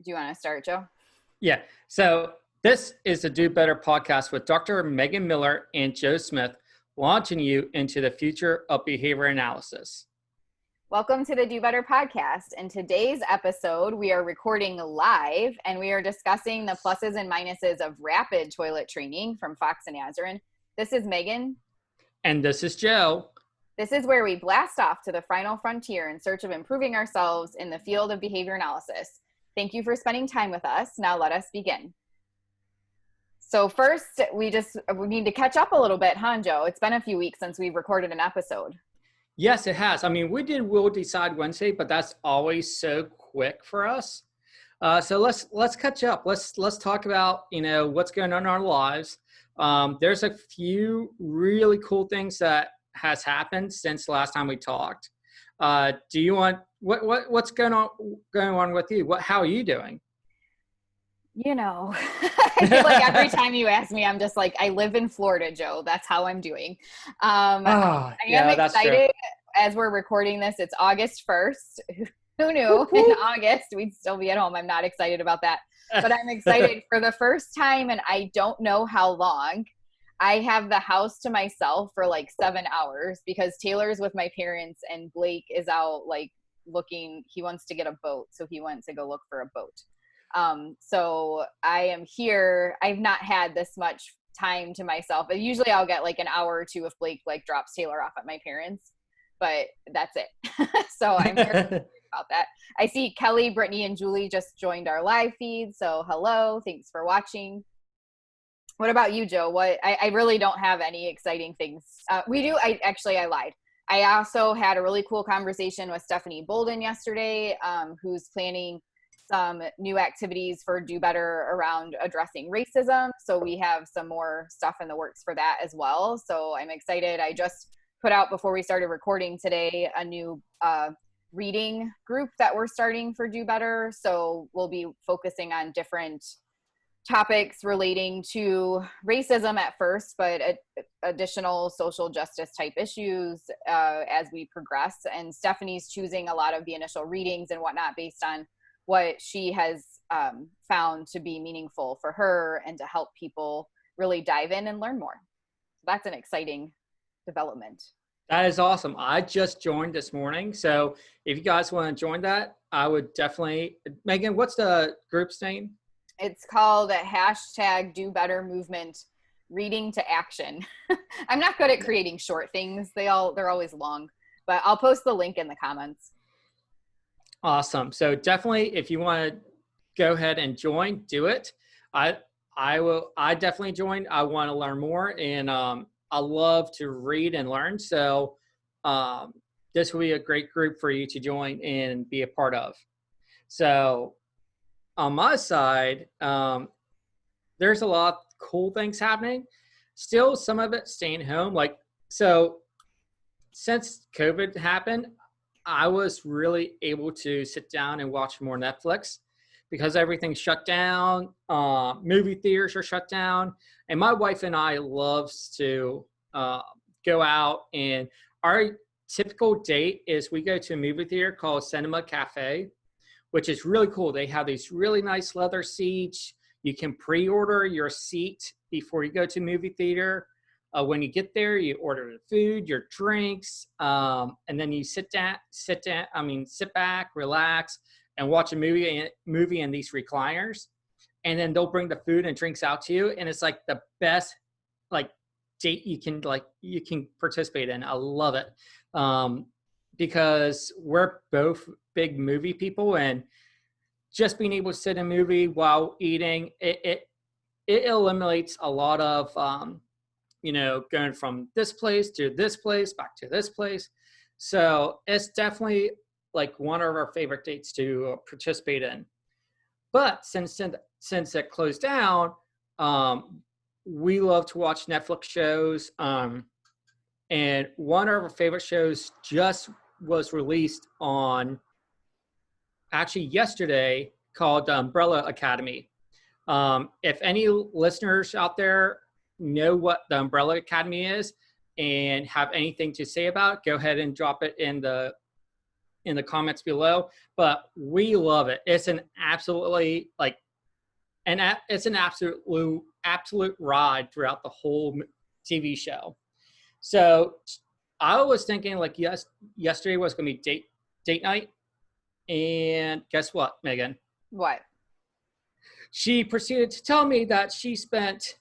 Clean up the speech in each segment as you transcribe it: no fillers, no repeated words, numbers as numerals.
Do you want to start, Joe? Yeah. So this is the Do Better podcast with Dr. Megan Miller and Joe Smith, launching you into the future of behavior analysis. Welcome to the Do Better podcast. In today's episode, we are recording live and we are discussing the pluses and minuses of rapid toilet training from Foxx and Azrin. This is Megan. And this is Joe. This is where we blast off to the final frontier in search of improving ourselves in the field of behavior analysis. Thank you for spending time with us. Now let us begin. So first, we need to catch up a little bit, huh, Joe? It's been a few weeks since we've recorded an episode. Yes, it has. I mean, we did We'll Decide Wednesday, but that's always so quick for us. So let's catch up. Let's talk about, what's going on in our lives. There's a few really cool things that has happened since the last time we talked. Do you want what's going on with you? How are you doing? I feel like every time you ask me, I'm just like, I live in Florida, Joe. That's how I'm doing. I am excited as we're recording this. It's August 1st. Who knew in August we'd still be at home? I'm not excited about that, but I'm excited for the first time, and I don't know how long. I have the house to myself for like 7 hours because Taylor's with my parents and Blake is out looking. He wants to get a boat, so he went to go look for a boat. So I am here. I've not had this much time to myself. Usually I'll get like an hour or two if Blake drops Taylor off at my parents, but that's it. So I'm here about that. I see Kelly, Brittany, and Julie just joined our live feed. So hello, thanks for watching. What about you, Joe? I really don't have any exciting things. I lied. I also had a really cool conversation with Stephanie Bolden yesterday, who's planning some new activities for Do Better around addressing racism. So we have some more stuff in the works for that as well. So I'm excited. I just put out before we started recording today a new reading group that we're starting for Do Better. So we'll be focusing on different topics relating to racism at first, but additional social justice type issues as we progress. And Stephanie's choosing a lot of the initial readings and whatnot based on what she has found to be meaningful for her and to help people really dive in and learn more. That's an exciting development. That is awesome. I just joined this morning. So if you guys want to join that, I would definitely. Megan, what's the group's name? It's called #DoBetterMovement Movement Reading to Action. I'm not good at creating short things. They're always long, but I'll post the link in the comments. Awesome. So definitely, if you want to go ahead and join, do it. I definitely join. I want to learn more, and I love to read and learn. So this will be a great group for you to join and be a part of. So on my side, there's a lot of cool things happening. Still, some of it staying home. So since COVID happened, I was really able to sit down and watch more Netflix because everything's shut down. Movie theaters are shut down. And my wife and I loves to go out, and our typical date is we go to a movie theater called Cinema Cafe, which is really cool. They have these really nice leather seats. You can pre-order your seat before you go to movie theater. When you get there, you order the food, your drinks, and then you sit back, relax, and watch a movie in these recliners. And then they'll bring the food and drinks out to you, and it's like the best date you can participate in. I love it. Because we're both big movie people, and just being able to sit in a movie while eating, it eliminates a lot of, going from this place to this place, back to this place. So it's definitely one of our favorite dates to participate in. But since it closed down, we love to watch Netflix shows. And one of our favorite shows just was released on actually yesterday, called Umbrella Academy. If any listeners out there know what the Umbrella Academy is and have anything to say about it, go ahead and drop it in the in the comments below, but we love it. It's an absolutely it's an absolute ride throughout the whole TV show. So I was thinking like, yesterday was going to be date night. And guess what, Megan? What? She proceeded to tell me that she spent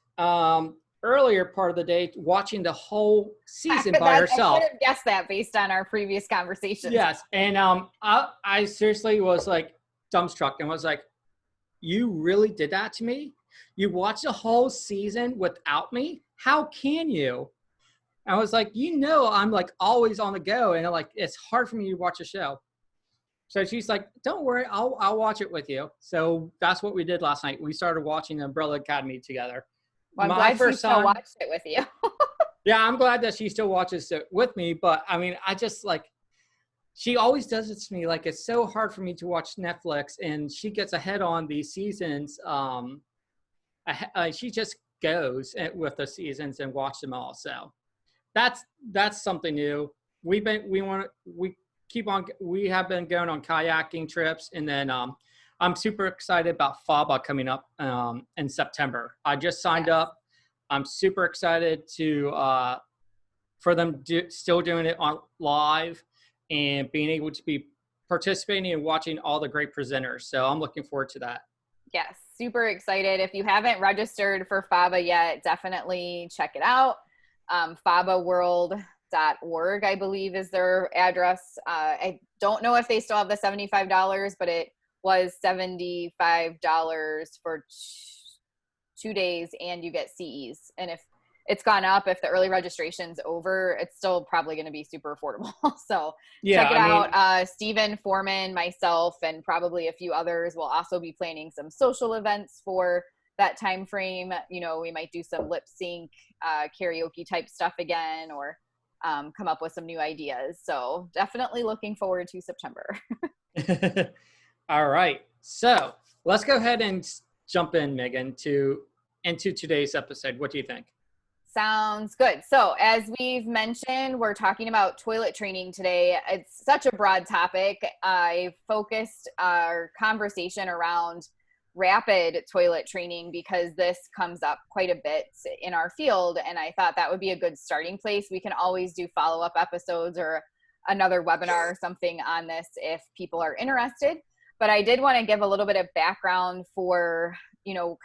earlier part of the day watching the whole season by herself. I could have guessed that based on our previous conversations. Yes. And I seriously was like dumbstruck and was like, you really did that to me? You watched the whole season without me? How can you? I was like, I'm like always on the go, and like it's hard for me to watch a show. So she's like, don't worry, I'll watch it with you. So that's what we did last night. We started watching the Umbrella Academy together. Well, I'm glad she still watched it with you. Yeah, I'm glad that she still watches it with me. But I mean, I just like, she always does it to me. Like, it's so hard for me to watch Netflix, and she gets ahead on these seasons. She just goes with the seasons and watch them all. So that's something new. We have been going on kayaking trips, and then I'm super excited about FABA coming up in September. I just signed up. I'm super excited for them still doing it on live and being able to be participating and watching all the great presenters. So I'm looking forward to that. Yes, super excited. If you haven't registered for FABA yet, definitely check it out. FABAworld.org, I believe, is their address. I don't know if they still have the $75, but it was $75 for 2 days, and you get CEs. And if it's gone up, if the early registration's over, it's still probably going to be super affordable. So check it out. Stephen Foreman, myself, and probably a few others will also be planning some social events for that time frame. We might do some lip sync, karaoke type stuff again, or come up with some new ideas. So definitely looking forward to September. All right. So let's go ahead and jump in, Megan, into today's episode. What do you think? Sounds good. So as we've mentioned, we're talking about toilet training today. It's such a broad topic. I focused our conversation around rapid toilet training because this comes up quite a bit in our field, and I thought that would be a good starting place. We can always do follow-up episodes or another webinar or something on this if people are interested. But I did want to give a little bit of background for,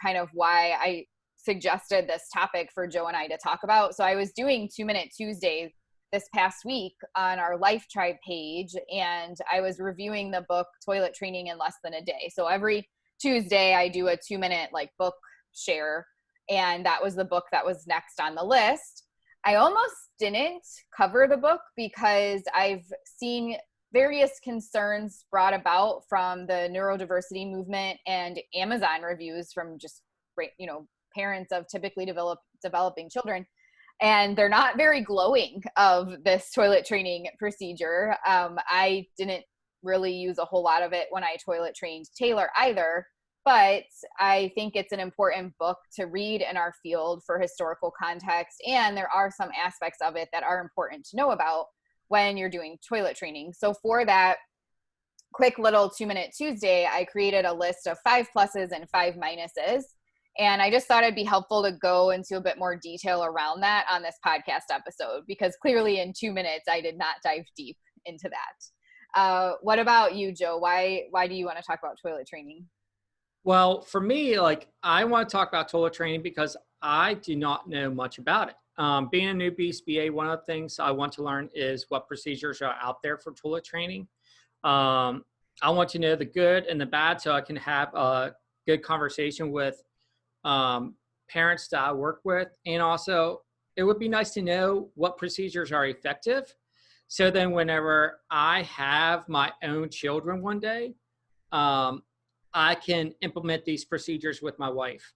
kind of why I suggested this topic for Joe and I to talk about. So I was doing 2-Minute Tuesday this past week on our Life Tribe page, and I was reviewing the book Toilet Training in Less Than a Day. So every Tuesday I do a 2-minute book share, and that was the book that was next on the list. I almost didn't cover the book because I've seen various concerns brought about from the neurodiversity movement and Amazon reviews from just parents of typically developing children, and they're not very glowing of this toilet training procedure. I didn't really use a whole lot of it when I toilet trained Taylor either, but I think it's an important book to read in our field for historical context, and there are some aspects of it that are important to know about when you're doing toilet training. So for that quick little 2-Minute Tuesday, I created a list of 5 pluses and 5 minuses. And I just thought it'd be helpful to go into a bit more detail around that on this podcast episode, because clearly in 2 minutes, I did not dive deep into that. What about you, Joe? Why do you want to talk about toilet training? Well, for me, I want to talk about toilet training because I do not know much about it. Being a newbie BA, one of the things I want to learn is what procedures are out there for toilet training. I want to know the good and the bad so I can have a good conversation with parents that I work with. And also, it would be nice to know what procedures are effective. So then whenever I have my own children one day, I can implement these procedures with my wife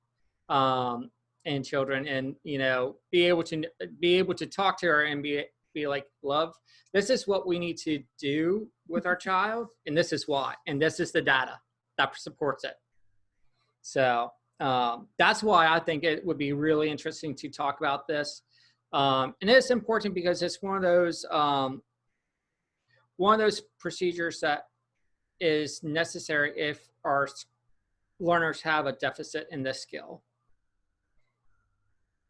and children, and be able to talk to her and be like, love, this is what we need to do with our child, and this is why, and this is the data that supports it. So that's why I think it would be really interesting to talk about this. And it's important because it's one of one of those procedures that is necessary if our learners have a deficit in this skill.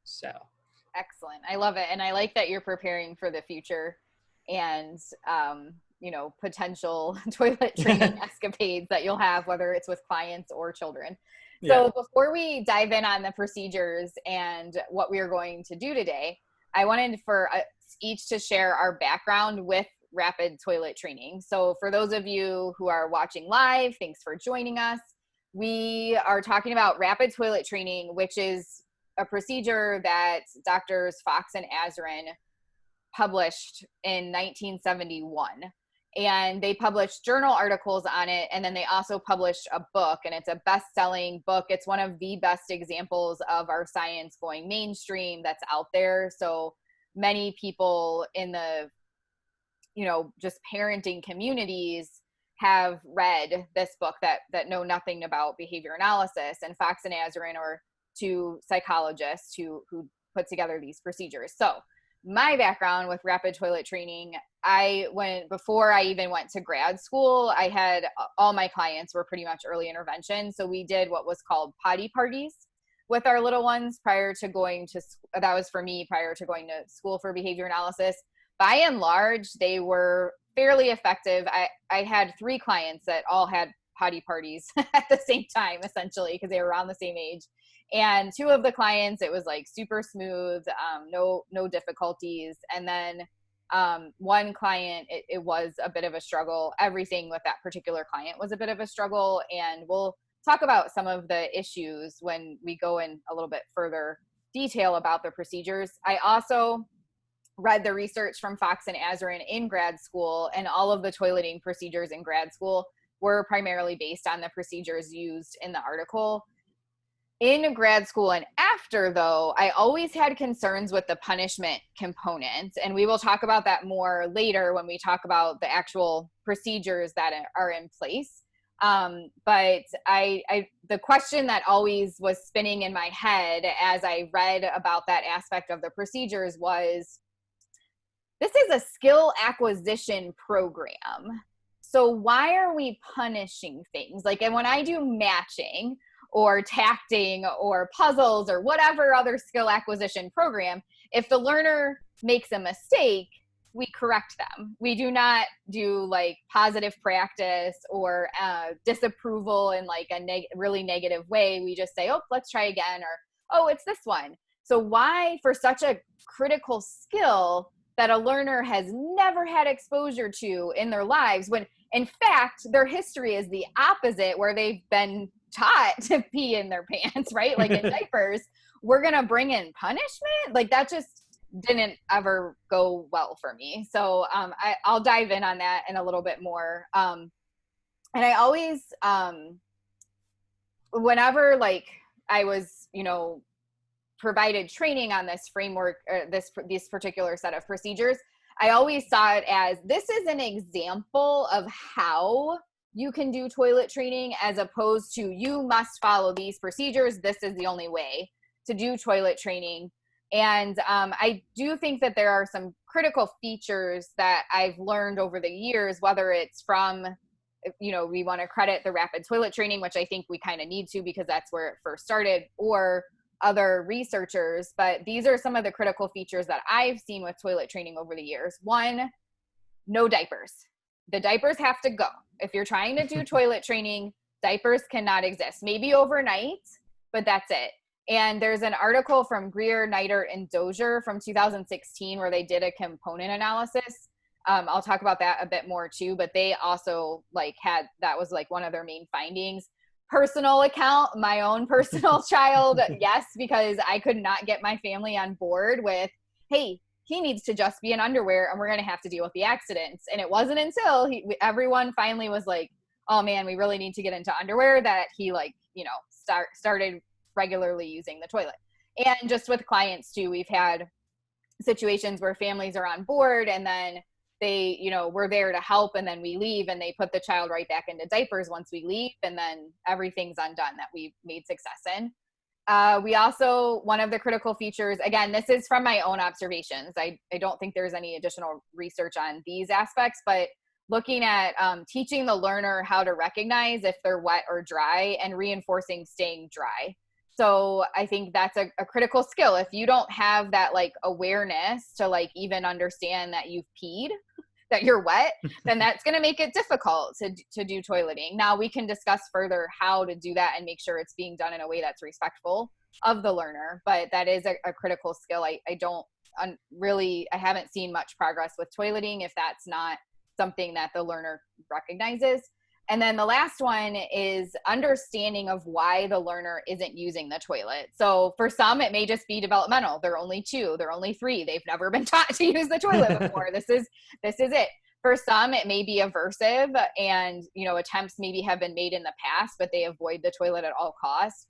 So. Excellent. I love it. And I like that you're preparing for the future and, potential toilet training escapades that you'll have, whether it's with clients or children. So before we dive in on the procedures and what we are going to do today, I wanted for us each to share our background with rapid toilet training. So for those of you who are watching live, thanks for joining us. We are talking about rapid toilet training, which is a procedure that Doctors Foxx and Azrin published in 1971. And they published journal articles on it. And then they also published a book, and it's a best-selling book. It's one of the best examples of our science going mainstream that's out there. So many people in the, just parenting communities have read this book that know nothing about behavior analysis. And Foxx and Azrin are two psychologists who put together these procedures. So my background with rapid toilet training, before I even went to grad school, I had all my clients were pretty much early intervention. So we did what was called potty parties with our little ones prior to going to, that was for me prior to going to school for behavior analysis. By and large, they were fairly effective. I had 3 clients that all had potty parties at the same time, essentially, because they were around the same age. And 2 of the clients, it was like super smooth, no difficulties. And then one client, it was a bit of a struggle. Everything with that particular client was a bit of a struggle. And we'll talk about some of the issues when we go in a little bit further detail about the procedures. I also read the research from Foxx and Azrin in grad school, and all of the toileting procedures in grad school were primarily based on the procedures used in the article. In grad school and after, though, I always had concerns with the punishment component, and we will talk about that more later when we talk about the actual procedures that are in place. But the question that always was spinning in my head as I read about that aspect of the procedures was, this is a skill acquisition program. So why are we punishing things? Like, and when I do matching or tacting or puzzles or whatever other skill acquisition program, if the learner makes a mistake, we correct them. We do not do like positive practice or disapproval in like a really negative way. We just say, oh, let's try again, or, oh, it's this one. So why, for such a critical skill that a learner has never had exposure to in their lives, when in fact their history is the opposite, where they've been taught to pee in their pants, right? Like in diapers, we're going to bring in punishment? Like that just didn't ever go well for me. So I'll dive in on that in a little bit more. And I always, whenever like I was, provided training on this framework, this particular set of procedures, I always saw it as, this is an example of how you can do toilet training, as opposed to, you must follow these procedures. This is the only way to do toilet training. And I do think that there are some critical features that I've learned over the years, whether it's from, we want to credit the rapid toilet training, which I think we kind of need to, because that's where it first started, or other researchers. But these are some of the critical features that I've seen with toilet training over the years. 1, no diapers. The diapers have to go. If you're trying to do toilet training, diapers cannot exist. Maybe overnight, but that's it. And there's an article from Greer, Niter, and Dozier from 2016 where they did a component analysis. I'll talk about that a bit more too, but they also that was like one of their main findings. Personal account, my own personal child, yes, because I could not get my family on board with, hey, he needs to just be in underwear and we're going to have to deal with the accidents. And it wasn't until everyone finally was like, oh man, we really need to get into underwear, that he started regularly using the toilet. And just with clients too, we've had situations where families are on board and then they, we're there to help, and then we leave and they put the child right back into diapers once we leave, and then everything's undone that we've made success in. We also, one of the critical features, again, this is from my own observations. I don't think there's any additional research on these aspects, but looking at teaching the learner how to recognize if they're wet or dry and reinforcing staying dry. So I think that's a critical skill. If you don't have that like awareness to like even understand that you've peed, that you're wet, then that's going to make it difficult to do toileting. Now we can discuss further how to do that and make sure it's being done in a way that's respectful of the learner. But that is a critical skill. I haven't seen much progress with toileting if that's not something that the learner recognizes. And then the last one is understanding of why the learner isn't using the toilet. So for some, it may just be developmental. They're only 2, they're only 3. They've never been taught to use the toilet before. This is it. For some, it may be aversive and, attempts maybe have been made in the past, but they avoid the toilet at all costs.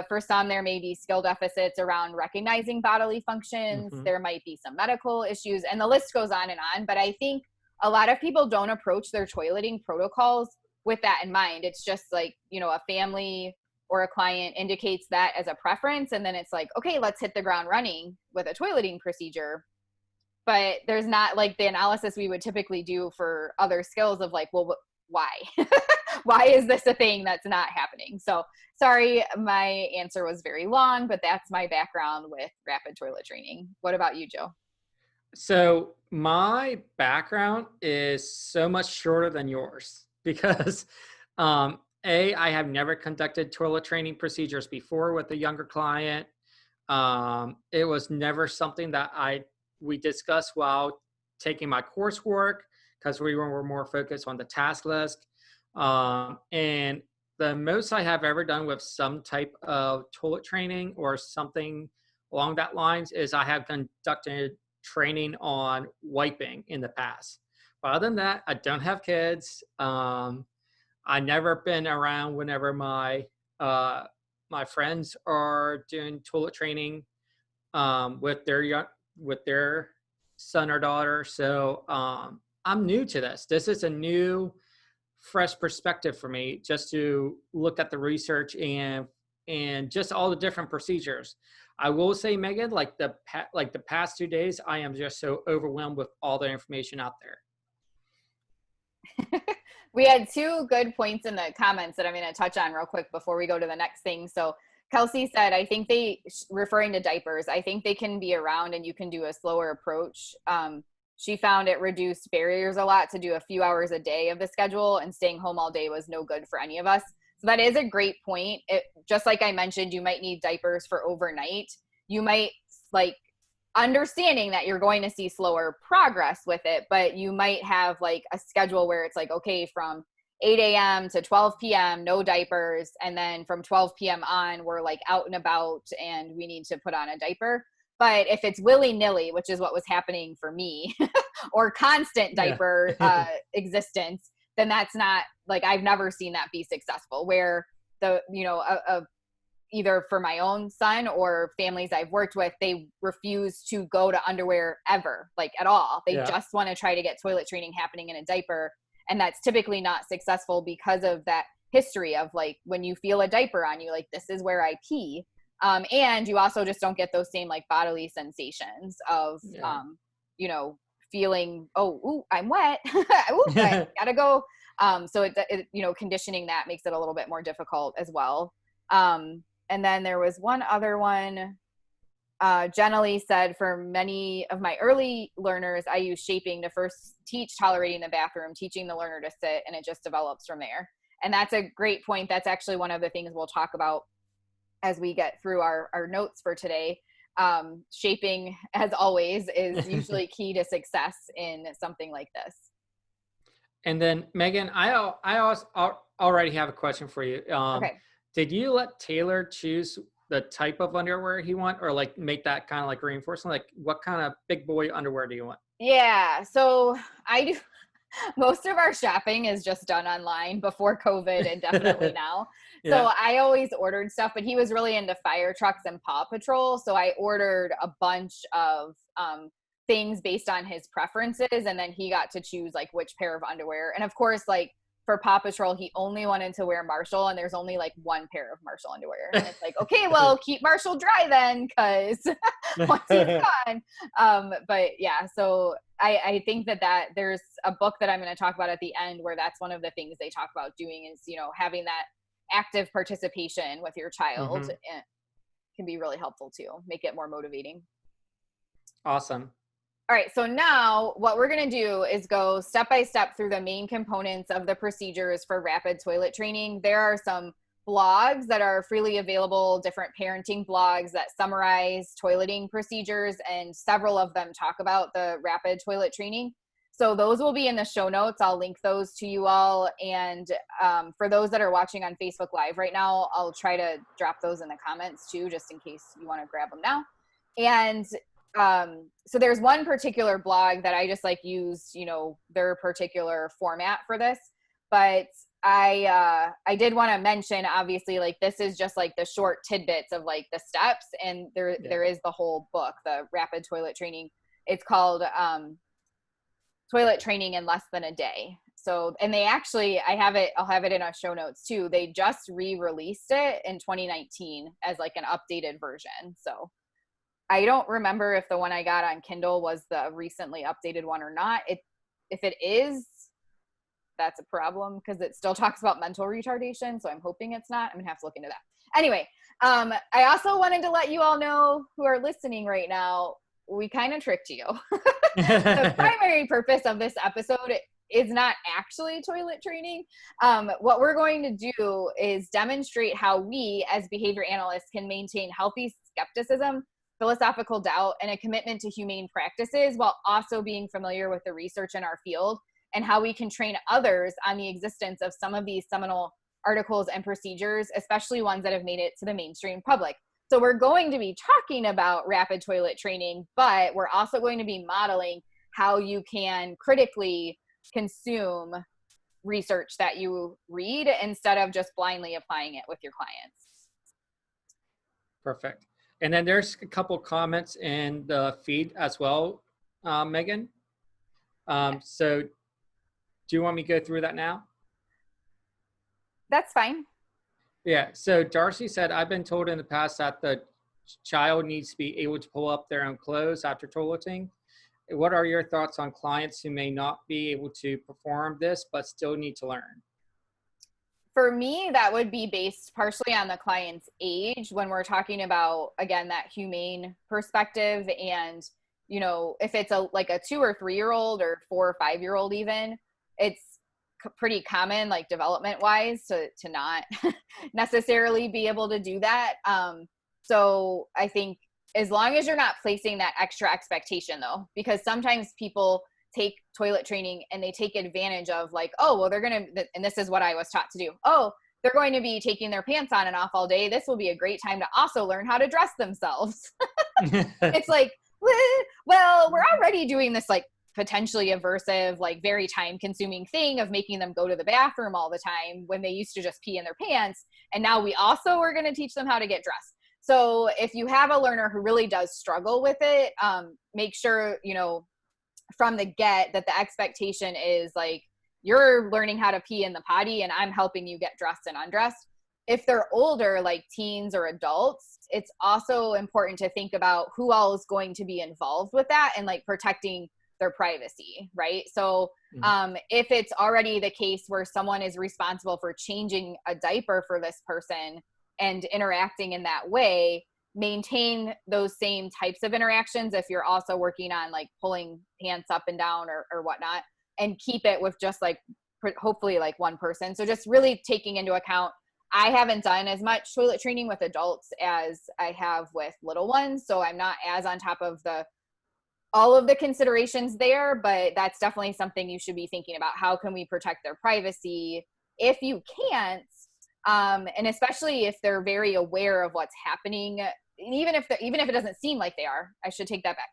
For some, there may be skill deficits around recognizing bodily functions. Mm-hmm. There might be some medical issues, and the list goes on and on. But I think a lot of people don't approach their toileting protocols with that in mind. It's just like, a family or a client indicates that as a preference. And then it's like, okay, let's hit the ground running with a toileting procedure. But there's not like the analysis we would typically do for other skills of like, well, why? Why is this a thing that's not happening? So sorry, my answer was very long, but that's my background with rapid toilet training. What about you, Joe? So my background is so much shorter than yours because I have never conducted toilet training procedures before with a younger client. It was never something that we discussed while taking my coursework because we were more focused on the task list. And the most I have ever done with some type of toilet training or something along that lines is I have conducted training on wiping in the past. But other than that, I don't have kids. I never been around whenever my friends are doing toilet training with their son or daughter. So I'm new to this. This is a new, fresh perspective for me, just to look at the research and just all the different procedures. I will say, Megan, like the past 2 days, I am just so overwhelmed with all the information out there. We had 2 good points in the comments that I'm going to touch on real quick before we go to the next thing. So Kelsey said, I think referring to diapers, I think they can be around and you can do a slower approach. She found it reduced barriers a lot to do a few hours a day of the schedule, and staying home all day was no good for any of us. So that is a great point. Just like I mentioned, you might need diapers for overnight. You might understanding that you're going to see slower progress with it, but you might have like a schedule where it's like, okay, from 8 a.m. to 12 p.m., no diapers. And then from 12 p.m. on, we're like out and about and we need to put on a diaper. But if it's willy-nilly, which is what was happening for me, or constant diaper existence, then that's not like, I've never seen that be successful where either for my own son or families I've worked with, they refuse to go to underwear ever, like at all. They just want to try to get toilet training happening in a diaper. And that's typically not successful because of that history of like, when you feel a diaper on you, like, this is where I pee. And you also just don't get those same like bodily sensations of, feeling, I'm wet. I gotta go. So it conditioning that makes it a little bit more difficult as well. And then there was one other one. Jenny said, for many of my early learners, I use shaping to first teach tolerating the bathroom, teaching the learner to sit, and it just develops from there. And that's a great point. That's actually one of the things we'll talk about as we get through our notes for today. Shaping, as always, is usually key to success in something like this. And then, Megan, I also already have a question for you. Okay. Did you let Taylor choose the type of underwear he want, or like make that kind of like reinforcement? Like, what kind of big boy underwear do you want? Yeah, so I do. Most of our shopping is just done online before COVID and definitely now. So I always ordered stuff, but he was really into fire trucks and Paw Patrol. So I ordered a bunch of things based on his preferences. And then he got to choose like which pair of underwear. And of course, like for Paw Patrol, he only wanted to wear Marshall, and there's only like one pair of Marshall underwear. And it's like, okay, well, keep Marshall dry then, because once he's gone. But yeah, so I think that there's a book that I'm going to talk about at the end where that's one of the things they talk about doing is, having that active participation with your child can be really helpful too, make it more motivating. Awesome. All right, so now what we're going to do is go step by step through the main components of the procedures for rapid toilet training. There are some blogs that are freely available, different parenting blogs that summarize toileting procedures, and several of them talk about the rapid toilet training. So those will be in the show notes. I'll link those to you all. And for those that are watching on Facebook Live right now, I'll try to drop those in the comments too, just in case you want to grab them now. And so there's one particular blog that I just like use, their particular format for this, but I did want to mention, obviously, like this is just like the short tidbits of like the steps, and there is the whole book, the rapid toilet training. It's called Toilet Training in Less Than a Day. So, and they actually, I'll have it in our show notes too. They just re-released it in 2019 as like an updated version. So I don't remember if the one I got on Kindle was the recently updated one or not. If it is, that's a problem because it still talks about mental retardation. So I'm hoping it's not. I'm gonna have to look into that. Anyway, I also wanted to let you all know who are listening right now, we kind of tricked you. The primary purpose of this episode is not actually toilet training. What we're going to do is demonstrate how we as behavior analysts can maintain healthy skepticism, philosophical doubt, and a commitment to humane practices while also being familiar with the research in our field and how we can train others on the existence of some of these seminal articles and procedures, especially ones that have made it to the mainstream public. So we're going to be talking about rapid toilet training, but we're also going to be modeling how you can critically consume research that you read instead of just blindly applying it with your clients. Perfect. And then there's a couple comments in the feed as well, Megan. So do you want me to go through that now? That's fine. Yeah, so Darcy said, I've been told in the past that the child needs to be able to pull up their own clothes after toileting. What are your thoughts on clients who may not be able to perform this but still need to learn? For me, that would be based partially on the client's age when we're talking about, again, that humane perspective. And, if it's like a 2 or 3 year old or 4 or 5 year old even, it's pretty common, like development wise, to not necessarily be able to do that. So I think as long as you're not placing that extra expectation though, because sometimes people take toilet training and they take advantage of like, oh, well, they're going to, and this is what I was taught to do. Oh, they're going to be taking their pants on and off all day. This will be a great time to also learn how to dress themselves. It's like, well, we're already doing this like potentially aversive, like very time consuming thing of making them go to the bathroom all the time when they used to just pee in their pants. And now we also are going to teach them how to get dressed. So if you have a learner who really does struggle with it, make sure, from the get that the expectation is like, you're learning how to pee in the potty and I'm helping you get dressed and undressed. If they're older, like teens or adults, it's also important to think about who all is going to be involved with that and like protecting their privacy, right? So if it's already the case where someone is responsible for changing a diaper for this person and interacting in that way, maintain those same types of interactions if you're also working on like pulling pants up and down or whatnot, and keep it with just like hopefully like one person. So just really taking into account, I haven't done as much toilet training with adults as I have with little ones, so I'm not as on top of all of the considerations there, but that's definitely something you should be thinking about. How can we protect their privacy if you can't? And especially if they're very aware of what's happening, even if it doesn't seem like they are, I should take that back.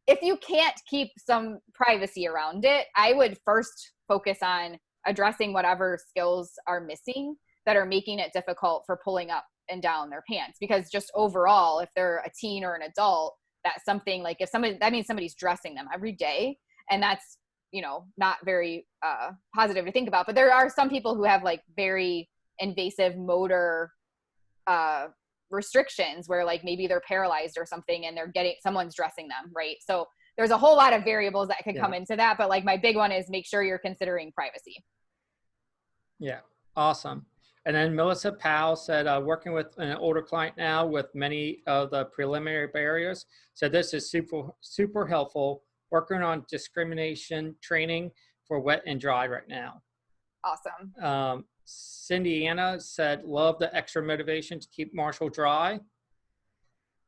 If you can't keep some privacy around it, I would first focus on addressing whatever skills are missing that are making it difficult for pulling up and down their pants. Because just overall, if they're a teen or an adult, that's something like that means somebody's dressing them every day. And that's, not very positive to think about. But there are some people who have like very invasive motor restrictions where like maybe they're paralyzed or something and someone's dressing them, right? So there's a whole lot of variables that could come into that. But like my big one is make sure you're considering privacy. Yeah, awesome. And then Melissa Powell said, working with an older client now with many of the preliminary barriers. So this is super helpful. Working on discrimination training for wet and dry right now. Awesome. Cindy Anna said, love the extra motivation to keep Marshall dry.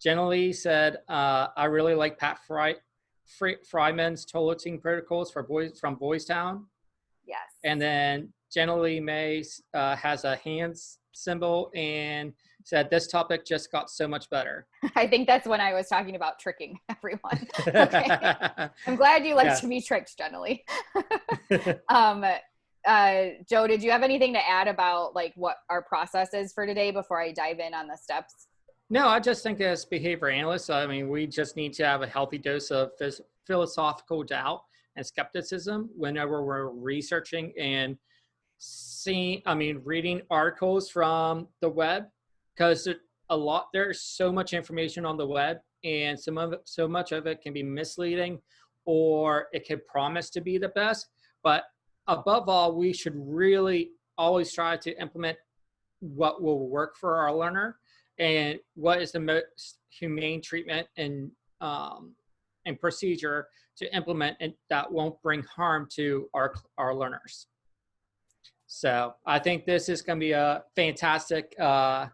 Jenny said, I really like Pat Fryman's toileting protocols for from Boys Town. Yes. And then Jenny May has a hands symbol and said, this topic just got so much better. I think that's when I was talking about tricking everyone. Okay. I'm glad you like to be tricked, Jenny. Joe, did you have anything to add about like what our process is for today before I dive in on the steps? No, I just think as behavior analysts, I mean, we just need to have a healthy dose of philosophical doubt and skepticism whenever we're researching and reading articles from the web, because there's so much information on the web, and so much of it can be misleading, or it can promise to be the best. But above all, we should really always try to implement what will work for our learner and what is the most humane treatment and procedure to implement, and that won't bring harm to our learners. So I think this is going to be a fantastic webinar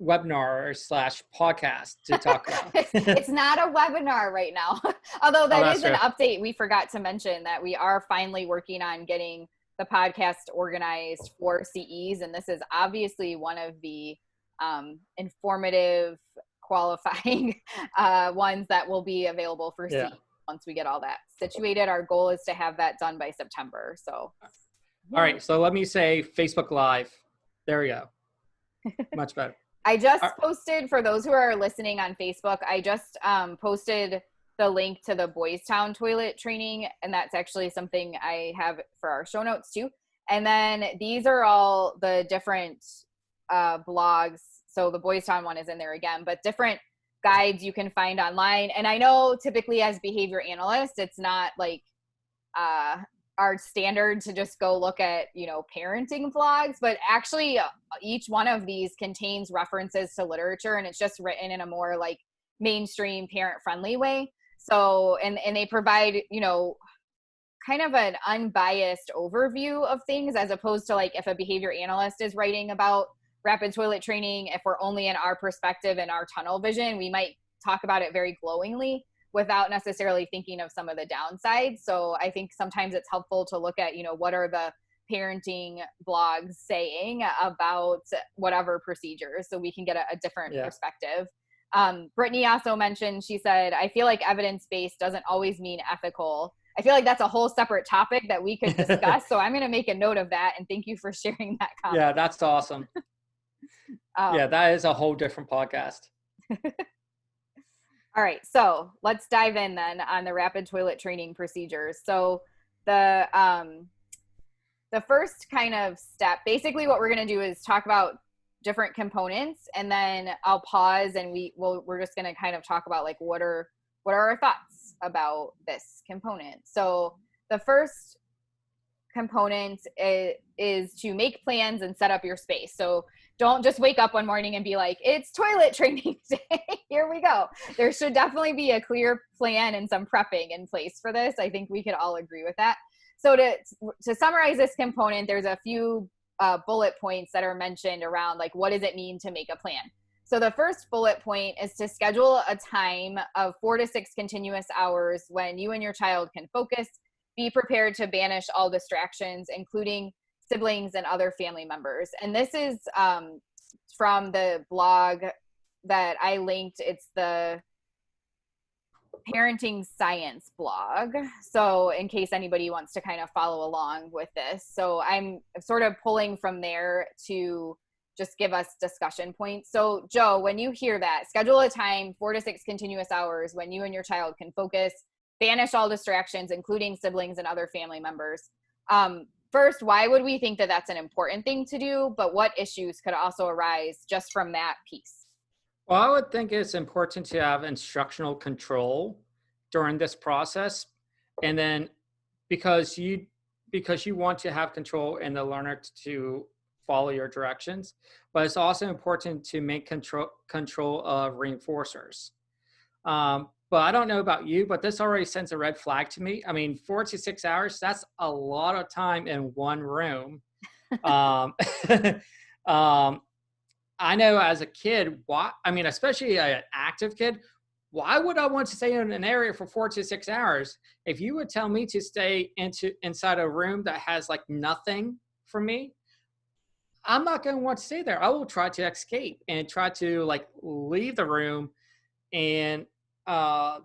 / podcast to talk about. It's not a webinar right now. Although that is an update. We forgot to mention that we are finally working on getting the podcast organized for CEs. And this is obviously one of the informative, qualifying ones that will be available for CEs once we get all that situated. Our goal is to have that done by September. So, all right. So let me say Facebook Live. There we go. Much better. I just posted, for those who are listening on Facebook, I just posted the link to the Boys Town toilet training. And that's actually something I have for our show notes too. And then these are all the different blogs. So the Boys Town one is in there again, but different guides you can find online. And I know typically as behavior analysts, it's not like our standard to just go look at, parenting vlogs, but actually each one of these contains references to literature, and it's just written in a more like mainstream parent friendly way. So, and they provide, kind of an unbiased overview of things, as opposed to like if a behavior analyst is writing about rapid toilet training, if we're only in our perspective and our tunnel vision, we might talk about it very glowingly without necessarily thinking of some of the downsides. So I think sometimes it's helpful to look at, what are the parenting blogs saying about whatever procedures, so we can get a different perspective. Brittany also mentioned, she said, I feel like evidence-based doesn't always mean ethical. I feel like that's a whole separate topic that we could discuss. So I'm going to make a note of that. And thank you for sharing that comment. Yeah, that's awesome. That is a whole different podcast. All right, so let's dive in then on the rapid toilet training procedures. So the first kind of step, basically what we're going to do is talk about different components, and then I'll pause and we're just going to kind of talk about like what are our thoughts about this component. So the first component is to make plans and set up your space. So don't just wake up one morning and be like, it's toilet training day. Here we go. There should definitely be a clear plan and some prepping in place for this. I think we could all agree with that. So to summarize this component, there's a few bullet points that are mentioned around like, what does it mean to make a plan? So the first bullet point is to schedule a time of 4 to 6 continuous hours when you and your child can focus. Be prepared to banish all distractions, including siblings and other family members. And this is from the blog that I linked. It's the Parenting Science blog. So in case anybody wants to kind of follow along with this. So I'm sort of pulling from there to just give us discussion points. So Joe, when you hear that, schedule a time, 4 to 6 continuous hours when you and your child can focus, banish all distractions, including siblings and other family members. First, why would we think that that's an important thing to do? But what issues could also arise just from that piece? Well, I would think it's important to have instructional control during this process. And then because you want to have control and the learner to follow your directions, but it's also important to make control of reinforcers. But I don't know about you, but this already sends a red flag to me. I mean, 4 to 6 hours, that's a lot of time in one room. um, I know as a kid, especially an active kid, why would I want to stay in an area for 4 to 6 hours? If you would tell me to stay inside a room that has like nothing for me, I'm not going to want to stay there. I will try to escape and try to like leave the room and go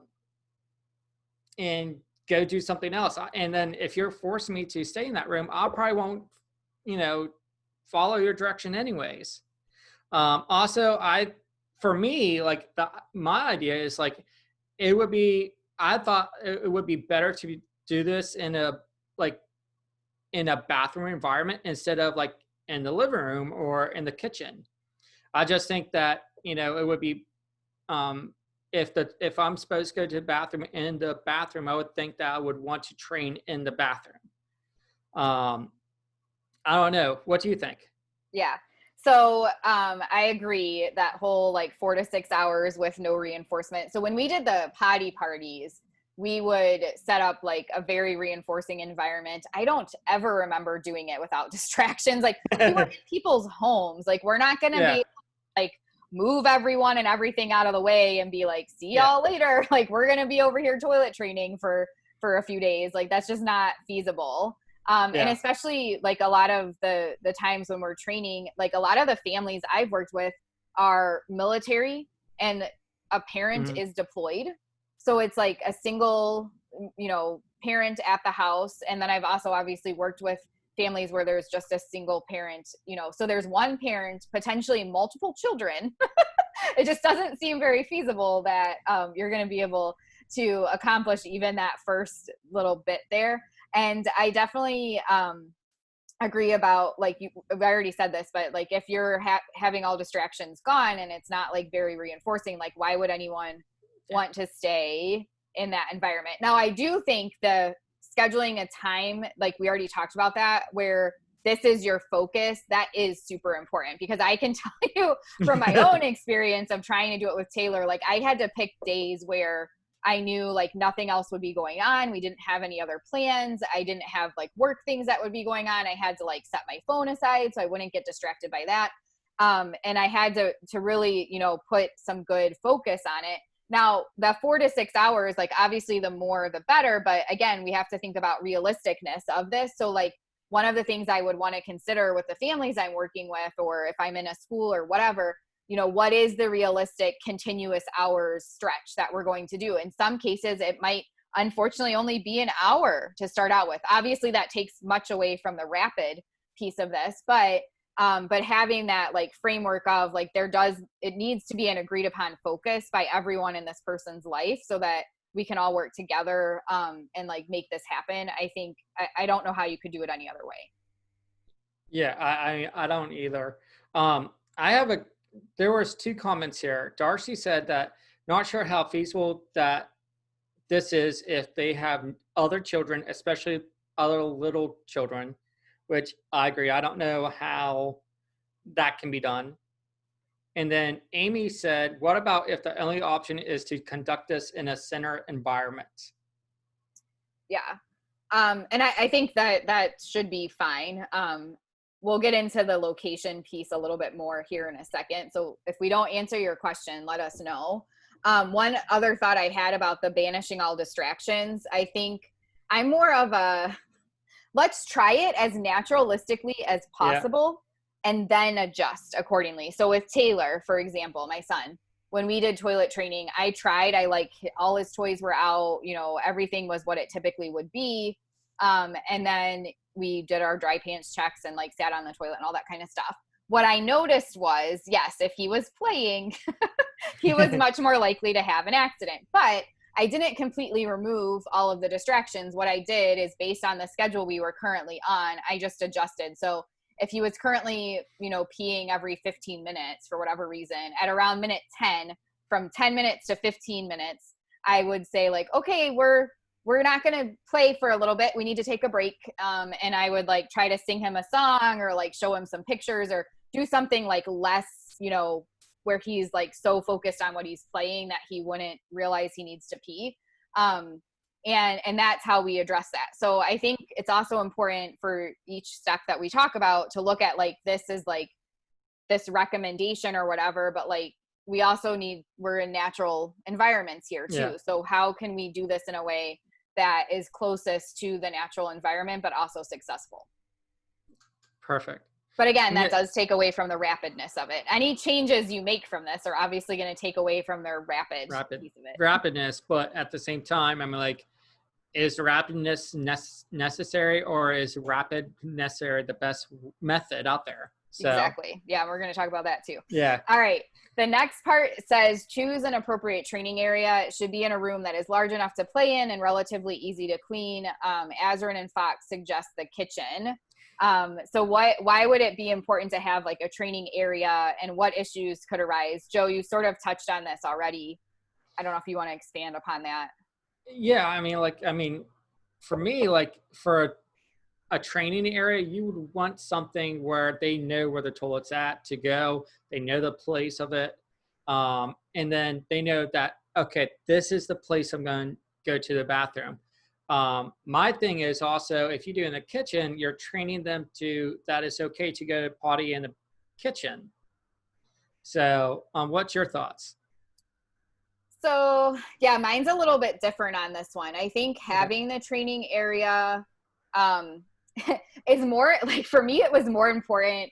do something else. And then if you're forcing me to stay in that room, I probably won't, follow your direction anyways. Also, for me, like my idea is like, I thought it would be better to do this in a bathroom environment instead of like in the living room or in the kitchen. I just think that, it would be, if I'm supposed to go to the bathroom in the bathroom, I would think that I would want to train in the bathroom. I don't know. What do you think? Yeah. So I agree that whole like 4 to 6 hours with no reinforcement. So when we did the potty parties, we would set up like a very reinforcing environment. I don't ever remember doing it without distractions. Like we were in people's homes. Like we're not going to be like move everyone and everything out of the way and be like, see y'all later. Like we're going to be over here toilet training for a few days. Like that's just not feasible. And especially like a lot of the times when we're training, like a lot of the families I've worked with are military and a parent is deployed. So it's like a single, parent at the house. And then I've also obviously worked with families where there's just a single parent, so there's one parent, potentially multiple children. It just doesn't seem very feasible that you're going to be able to accomplish even that first little bit there. And I definitely agree about like I already said this, but like if you're having all distractions gone and it's not like very reinforcing, like why would anyone want to stay in that environment? Now, I do think the scheduling a time, like we already talked about that, where this is your focus, that is super important, because I can tell you from my own experience of trying to do it with Taylor, like I had to pick days where I knew like nothing else would be going on. We didn't have any other plans. I didn't have like work things that would be going on. I had to like set my phone aside so I wouldn't get distracted by that. And I had to really, put some good focus on it. Now, the 4 to 6 hours, like obviously the more the better. But again, we have to think about realisticness of this. So like one of the things I would want to consider with the families I'm working with, or if I'm in a school or whatever, what is the realistic continuous hours stretch that we're going to do? In some cases, it might unfortunately only be an hour to start out with. Obviously, that takes much away from the rapid piece of this, but having that like framework of like it needs to be an agreed upon focus by everyone in this person's life so that we can all work together and like make this happen. I think I don't know how you could do it any other way. Yeah, I don't either. There was 2 comments here. Darcy said that not sure how feasible that this is if they have other children, especially other little children, which I agree. I don't know how that can be done. And then Amy said, what about if the only option is to conduct this in a center environment? Yeah. And I think that should be fine. We'll get into the location piece a little bit more here in a second. So if we don't answer your question, let us know. One other thought I had about the banishing all distractions, I think I'm more of a, let's try it as naturalistically as possible and then adjust accordingly. So with Taylor, for example, my son, when we did toilet training, I all his toys were out, everything was what it typically would be. And then we did our dry pants checks and like sat on the toilet and all that kind of stuff. What I noticed was, yes, if he was playing, he was much more likely to have an accident. But I didn't completely remove all of the distractions. What I did is, based on the schedule we were currently on, I just adjusted. So if he was currently, peeing every 15 minutes for whatever reason, at around minute 10, from 10 minutes to 15 minutes, I would say like, okay, we're not going to play for a little bit. We need to take a break. And I would like try to sing him a song or like show him some pictures or do something like less, where he's like so focused on what he's playing that he wouldn't realize he needs to pee. And that's how we address that. So I think it's also important for each step that we talk about to look at like, this is like this recommendation or whatever, but like, we also we're in natural environments here too. Yeah. So how can we do this in a way that is closest to the natural environment, but also successful? Perfect. But again, that does take away from the rapidness of it. Any changes you make from this are obviously going to take away from their rapid piece of it. Rapidness, but at the same time, I'm like, is rapidness necessary, or is rapid necessary the best method out there? So, exactly. Yeah, we're going to talk about that too. Yeah. All right. The next part says, choose an appropriate training area. It should be in a room that is large enough to play in and relatively easy to clean. Azrin and Foxx suggest the kitchen. So why would it be important to have like a training area, and what issues could arise? Joe, you sort of touched on this already. I don't know if you want to expand upon that. Yeah. For me, like for a training area, you would want something where they know where the toilet's at to go. They know the place of it. And then they know that, okay, this is the place I'm going to go to the bathroom. My thing is also, if you do in the kitchen, you're training them that it's okay to go to potty in the kitchen. So what's your thoughts? So yeah, mine's a little bit different on this one. I think having the training area, is more like, for me, it was more important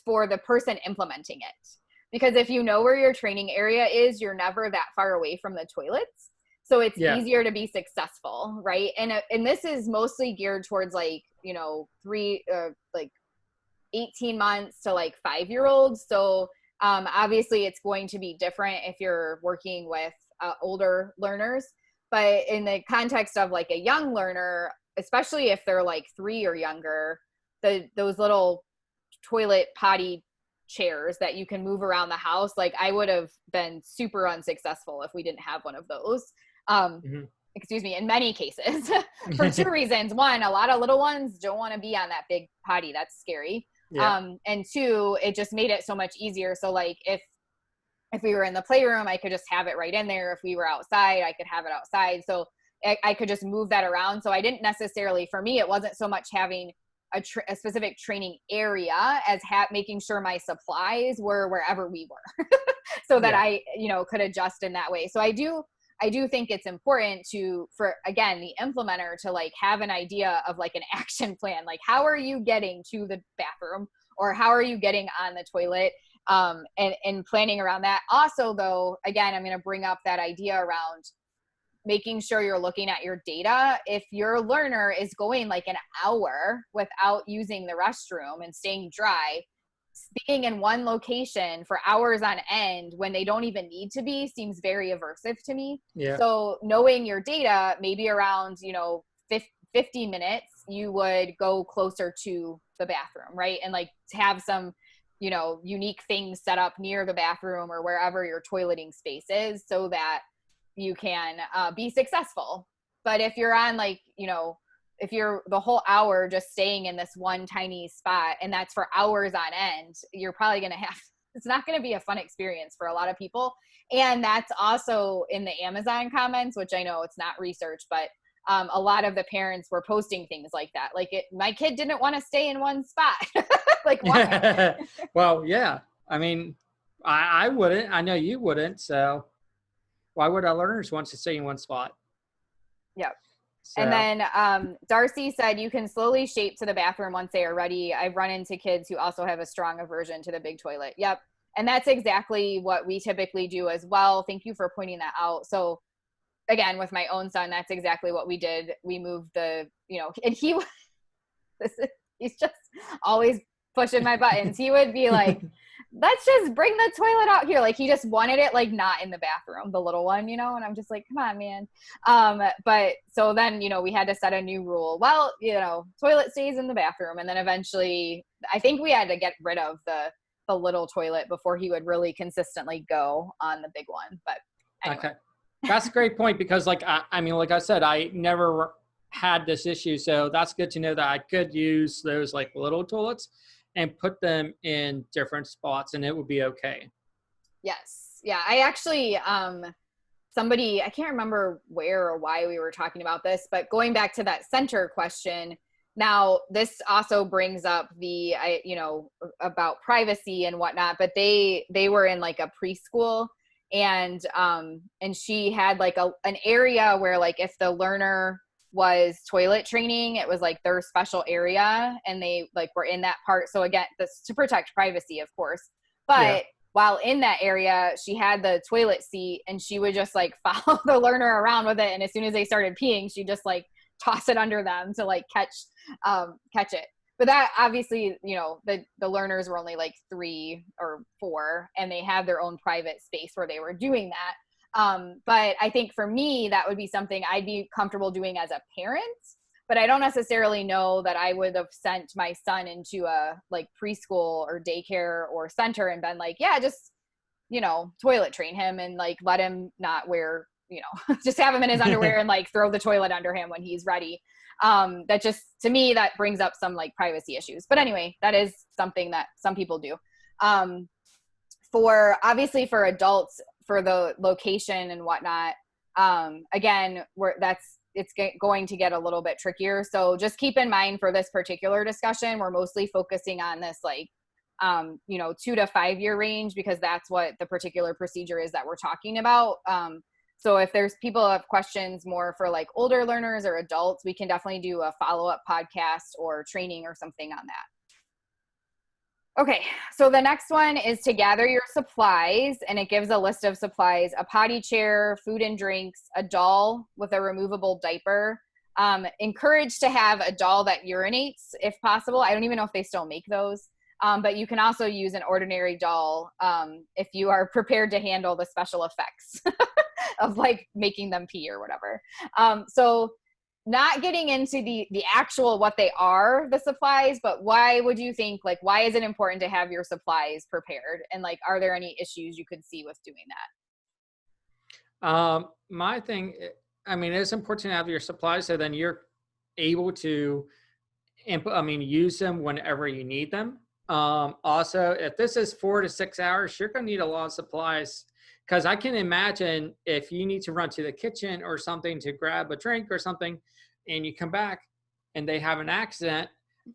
for the person implementing it, because if you know where your training area is, you're never that far away from the toilets. So it's easier to be successful. Right. And this is mostly geared towards like, 18 months to like 5-year-olds. So, obviously it's going to be different if you're working with older learners, but in the context of like a young learner, especially if they're like 3 or younger, those little toilet potty chairs that you can move around the house, like I would have been super unsuccessful if we didn't have one of those. Excuse me, in many cases, for 2 reasons. 1, a lot of little ones don't want to be on that big potty. That's scary. Yeah. And 2, it just made it so much easier. So like if we were in the playroom, I could just have it right in there. If we were outside, I could have it outside. So I could just move that around. So I didn't necessarily, for me, it wasn't so much having a specific training area as making sure my supplies were wherever we were so that I, could adjust in that way. So I do think it's important for again, the implementer to like have an idea of like an action plan. Like, how are you getting to the bathroom, or how are you getting on the toilet? And planning around that. Also though, again, I'm going to bring up that idea around making sure you're looking at your data. If your learner is going like an hour without using the restroom and staying dry, being in one location for hours on end when they don't even need to be seems very aversive to me. Yeah. So knowing your data, maybe around, 50 minutes, you would go closer to the bathroom, right? And like to have some, unique things set up near the bathroom or wherever your toileting space is so that you can be successful. But if you're on like, if you're the whole hour just staying in this one tiny spot and that's for hours on end, you're probably going to it's not going to be a fun experience for a lot of people. And that's also in the Amazon comments, which I know it's not research, but a lot of the parents were posting things like that. Like my kid didn't want to stay in one spot. Like why? Well, yeah. I mean, I wouldn't. I know you wouldn't. So why would our learners want to stay in one spot? Yep. So. And then Darcy said, you can slowly shape to the bathroom once they are ready. I've run into kids who also have a strong aversion to the big toilet. Yep. And that's exactly what we typically do as well. Thank you for pointing that out. So again, with my own son, that's exactly what we did. We moved and he's just always pushing my buttons. He would be like, let's just bring the toilet out here. Like he just wanted it like not in the bathroom, the little one, you know, and I'm just like, come on, man. But so then, you know, we had to set a new rule. Well, you know, toilet stays in the bathroom. And then eventually I think we had to get rid of the little toilet before he would really consistently go on the big one. But anyway. Okay. That's a great point because like, I mean, like I said, I never had this issue. So that's good to know that I could use those like little toilets and put them in different spots and it would be okay. Yes. Yeah. I actually, somebody, I can't remember where or why we were talking about this, but going back to that center question, now this also brings up you know, about privacy and whatnot, but they were in like a preschool and she had like an area where like if the learner was toilet training, it was like their special area and they like were in that part. So again, this to protect privacy, of course, but while in that area, she had the toilet seat and she would just like follow the learner around with it. And as soon as they started peeing, she just like toss it under them to like catch it. But that obviously, you know, the learners were only like 3 or 4 and they had their own private space where they were doing that. But I think for me, that would be something I'd be comfortable doing as a parent, but I don't necessarily know that I would have sent my son into a like preschool or daycare or center and been like, yeah, just, you know, toilet train him and like let him not wear, you know, just have him in his underwear and like throw the toilet under him when he's ready. That just, to me, that brings up some like privacy issues. But anyway, that is something that some people do. Obviously for adults, for the location and whatnot, again, it's going to get a little bit trickier. So just keep in mind for this particular discussion, we're mostly focusing on this like, you know, 2 to 5 year range, because that's what the particular procedure is that we're talking about. So if there's people who have questions more for like older learners or adults, we can definitely do a follow-up podcast or training or something on that. Okay, so the next one is to gather your supplies, and it gives a list of supplies: a potty chair, food and drinks, a doll with a removable diaper. Encouraged to have a doll that urinates if possible. I don't even know if they still make those, but you can also use an ordinary doll if you are prepared to handle the special effects of like making them pee or whatever. So not getting into the actual what they are, the supplies, but why would you think, like, why is it important to have your supplies prepared? And like, are there any issues you could see with doing that? My thing, I mean, it's important to have your supplies so then you're able to use them whenever you need them. Also, if this is 4 to 6 hours, you're going to need a lot of supplies, because I can imagine if you need to run to the kitchen or something to grab a drink or something, and you come back and they have an accident,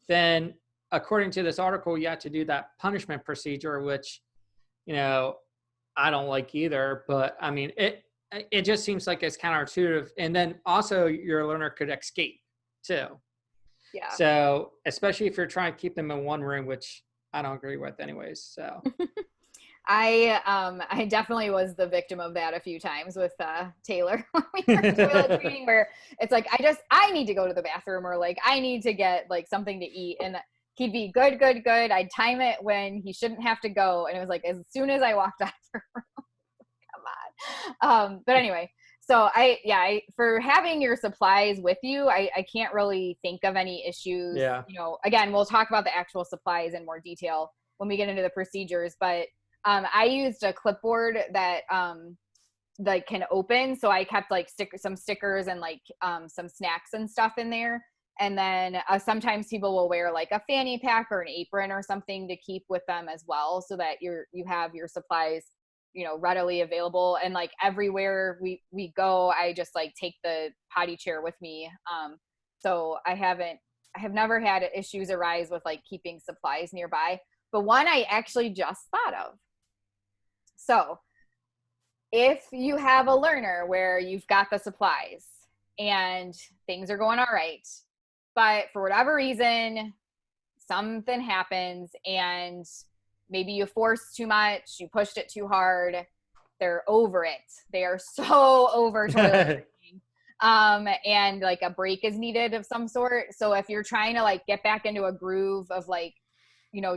then according to this article, you have to do that punishment procedure, which, you know, I don't like either, but I mean, it just seems like it's counterintuitive. And then also your learner could escape too. Yeah. So especially if you're trying to keep them in one room, which I don't agree with anyways. So I definitely was the victim of that a few times with Taylor when we were toilet training, where it's like I need to go to the bathroom, or like I need to get like something to eat, and he'd be good. I'd time it when he shouldn't have to go, and it was like as soon as I walked out of the room, come on. But anyway, so for having your supplies with you, I can't really think of any issues. Yeah. You know, again, we'll talk about the actual supplies in more detail when we get into the procedures, but I used a clipboard that like can open. So I kept like some stickers and like some snacks and stuff in there. And then sometimes people will wear like a fanny pack or an apron or something to keep with them as well, so that you have your supplies, you know, readily available. And like everywhere we go, I just like take the potty chair with me. So I have never had issues arise with like keeping supplies nearby. But one I actually just thought of. So if you have a learner where you've got the supplies and things are going all right, but for whatever reason, something happens and maybe you forced too much, you pushed it too hard, they're over it. They are so over toilet training. And like a break is needed of some sort. So if you're trying to like get back into a groove of like,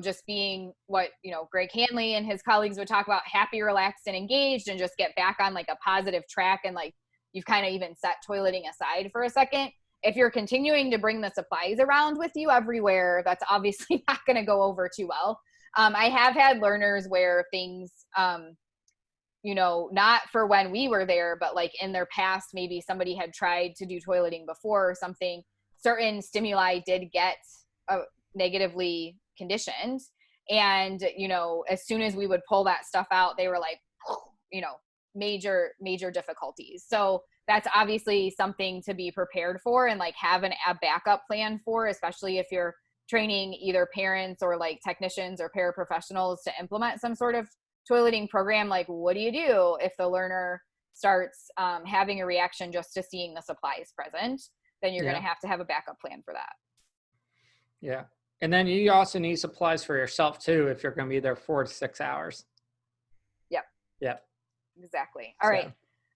just being what, Greg Hanley and his colleagues would talk about, happy, relaxed, and engaged, and just get back on like a positive track. And like, you've kind of even set toileting aside for a second. If you're continuing to bring the supplies around with you everywhere, that's obviously not going to go over too well. I have had learners where things, not for when we were there, but like in their past, maybe somebody had tried to do toileting before or something, certain stimuli did get negatively conditioned. And, as soon as we would pull that stuff out, they were like, major difficulties. So that's obviously something to be prepared for and like have a backup plan for, especially if you're training either parents or like technicians or paraprofessionals to implement some sort of toileting program. Like, what do you do if the learner starts having a reaction just to seeing the supplies present? Then you're going to have a backup plan for that. Yeah. And then you also need supplies for yourself too, if you're going to be there 4 to 6 hours. Yep. Exactly. All right.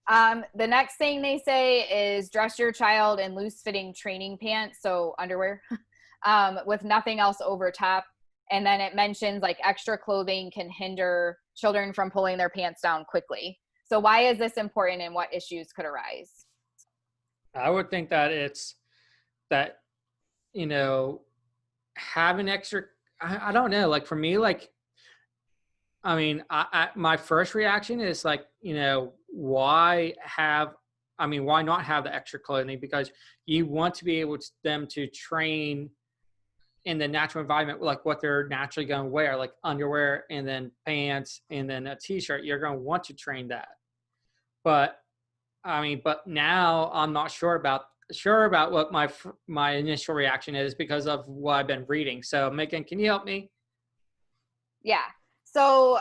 The next thing they say is dress your child in loose fitting training pants. So underwear, with nothing else over top. And then it mentions like extra clothing can hinder children from pulling their pants down quickly. So why is this important and what issues could arise? I would think that it's that, having extra, I don't know, like for me, like, I mean, my first reaction is like, why not have the extra clothing? Because you want to be able to them to train in the natural environment, like what they're naturally going to wear, like underwear and then pants and then a t-shirt. You're going to want to train that. But now I'm not sure about what my initial reaction is because of what I've been reading. So Megan, can you help me? Yeah. So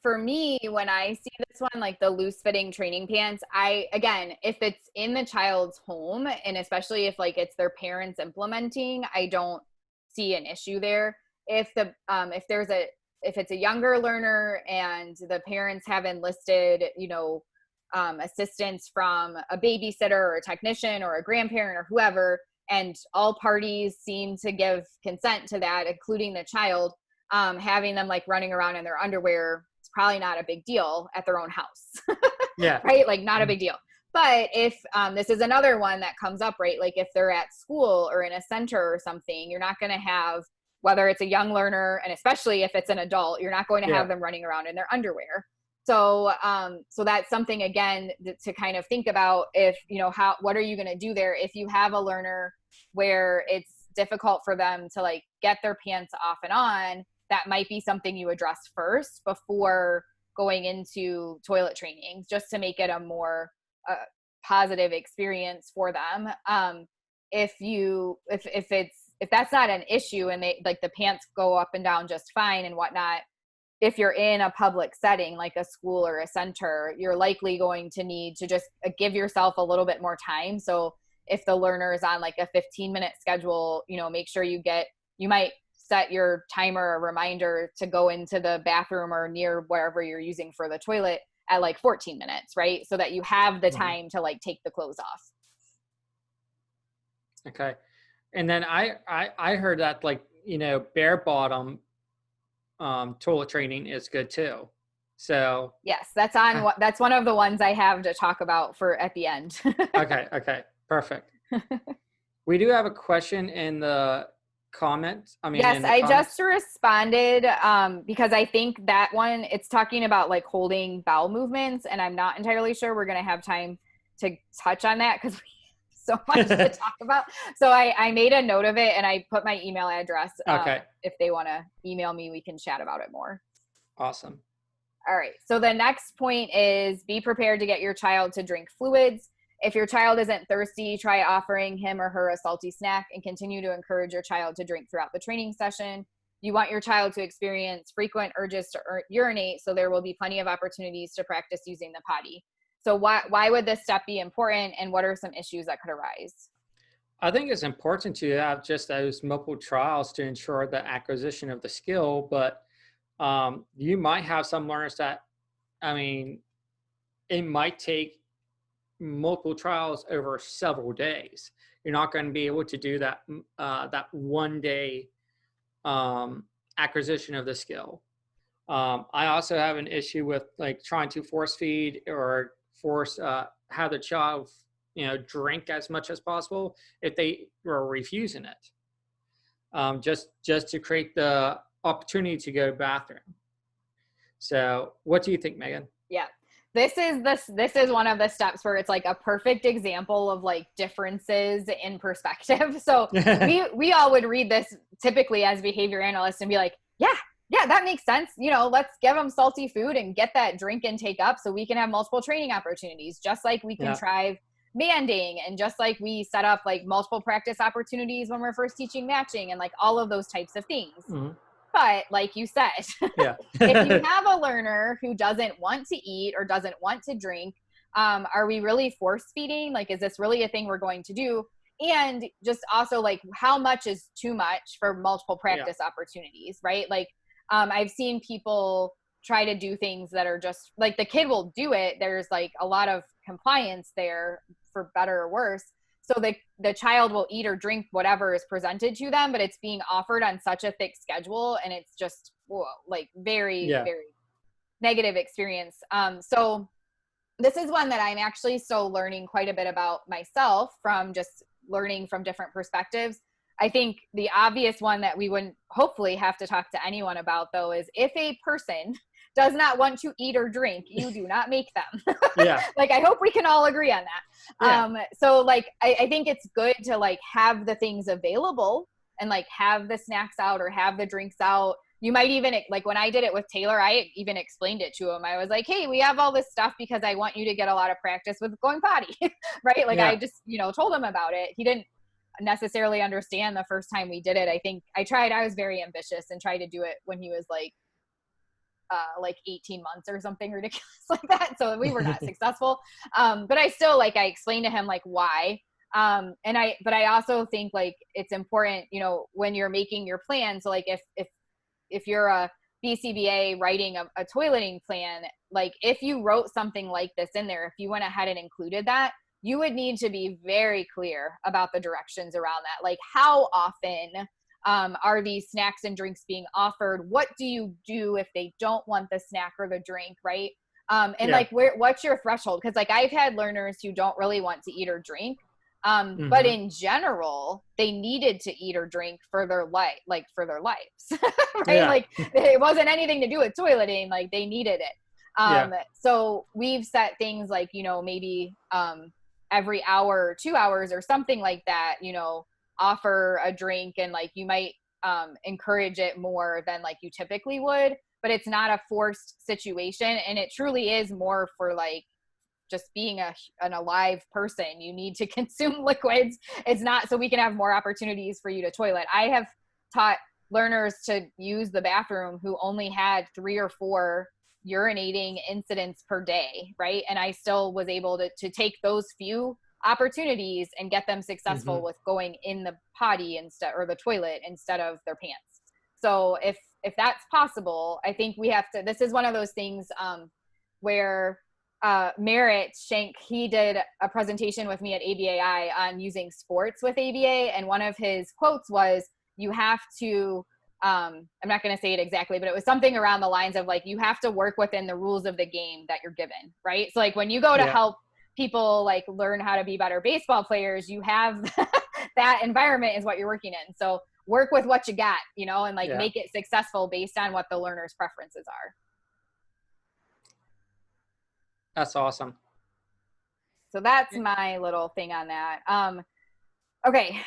for me, when I see this one, like the loose fitting training pants, if it's in the child's home and especially if like it's their parents implementing, I don't see an issue there. If it's a younger learner and the parents have enlisted, assistance from a babysitter or a technician or a grandparent or whoever, and all parties seem to give consent to that, including the child, having them like running around in their underwear, it's probably not a big deal at their own house. Yeah. Right? Like not a big deal. But if this is another one that comes up, right? Like if they're at school or in a center or something, you're not going to have, whether it's a young learner, and especially if it's an adult, you're not going to have them running around in their underwear. So, so that's something again to kind of think about. If what are you going to do there if you have a learner where it's difficult for them to like get their pants off and on? That might be something you address first before going into toilet training, just to make it a more positive experience for them. If that's not an issue and they like the pants go up and down just fine and whatnot, if you're in a public setting like a school or a center, you're likely going to need to just give yourself a little bit more time. So if the learner is on like a 15-minute schedule, make sure you might set your timer, a reminder to go into the bathroom or near wherever you're using for the toilet at like 14 minutes, right? So that you have the time to like take the clothes off. Okay. And then I heard that like, bare bottom toilet training is good too. So yes, that's one of the ones I have to talk about for at the end. Okay. Perfect. We do have a question in the comments. Yes, I just responded because I think that one, it's talking about like holding bowel movements, and I'm not entirely sure we're going to have time to touch on that because we have so much to talk about. So I made a note of it and I put my email address. Okay. If they want to email me, we can chat about it more. Awesome. All right. So the next point is be prepared to get your child to drink fluids. If your child isn't thirsty, try offering him or her a salty snack and continue to encourage your child to drink throughout the training session. You want your child to experience frequent urges to urinate, so there will be plenty of opportunities to practice using the potty. So why would this step be important, and what are some issues that could arise? I think it's important to have just those multiple trials to ensure the acquisition of the skill, but you might have some learners that, it might take multiple trials over several days. You're not going to be able to do that that one day acquisition of the skill. I also have an issue with like trying to force feed or force have the child, drink as much as possible if they are refusing it, just to create the opportunity to go to the bathroom. So what do you think, Megan? Yeah. This is one of the steps where it's like a perfect example of like differences in perspective. So we all would read this typically as behavior analysts and be like, yeah, that makes sense. Let's give them salty food and get that drink intake up so we can have multiple training opportunities, just like we contrive banding, and just like we set up like multiple practice opportunities when we're first teaching matching, and like all of those types of things. Mm-hmm. But like you said, if you have a learner who doesn't want to eat or doesn't want to drink, are we really force feeding? Like, is this really a thing we're going to do? And just also like, how much is too much for multiple practice opportunities, right? Like, I've seen people try to do things that are just like, the kid will do it. There's like a lot of compliance there, for better or worse. So the child will eat or drink whatever is presented to them, but it's being offered on such a thick schedule, and it's just like very, very negative experience. So this is one that I'm actually still learning quite a bit about myself, from just learning from different perspectives. I think the obvious one that we wouldn't hopefully have to talk to anyone about, though, is if a person does not want to eat or drink, you do not make them. Like, I hope we can all agree on that. So like, I think it's good to like have the things available and like have the snacks out or have the drinks out. You might even, like when I did it with Taylor, I even explained it to him. I was like, hey, we have all this stuff because I want you to get a lot of practice with going potty, right? Like I just, told him about it. He didn't necessarily understand the first time we did it. I think I was very ambitious and tried to do it when he was like 18 months or something ridiculous like that. So we were not successful. But I still, like, I explained to him like why. But I also think like it's important, when you're making your plan. So like if you're a BCBA writing a toileting plan, like if you wrote something like this in there, if you went ahead and included that, you would need to be very clear about the directions around that. Like, how often are these snacks and drinks being offered? What do you do if they don't want the snack or the drink, right? Like, what's your threshold? Because like I've had learners who don't really want to eat or drink, but in general, they needed to eat or drink for their life, like for their lives, right? Like it wasn't anything to do with toileting, like they needed it. So we've set things like, maybe every hour or 2 hours or something like that, offer a drink, and like you might encourage it more than like you typically would, but it's not a forced situation, and it truly is more for like just being an alive person. You need to consume liquids. It's not so we can have more opportunities for you to toilet. I have taught learners to use the bathroom who only had 3 or 4 urinating incidents per day, right? And I still was able to take those few opportunities and get them successful with going in the potty instead, or the toilet instead of their pants. So if that's possible, I think we have to, this is one of those things where Merritt Shank, he did a presentation with me at ABAI on using sports with ABA. And one of his quotes was, you have to, I'm not going to say it exactly, but it was something around the lines of like, you have to work within the rules of the game that you're given, right? So like when you go to help people like learn how to be better baseball players, you have that environment is what you're working in. So work with what you got, and like make it successful based on what the learner's preferences are. That's awesome. So that's my little thing on that. Okay.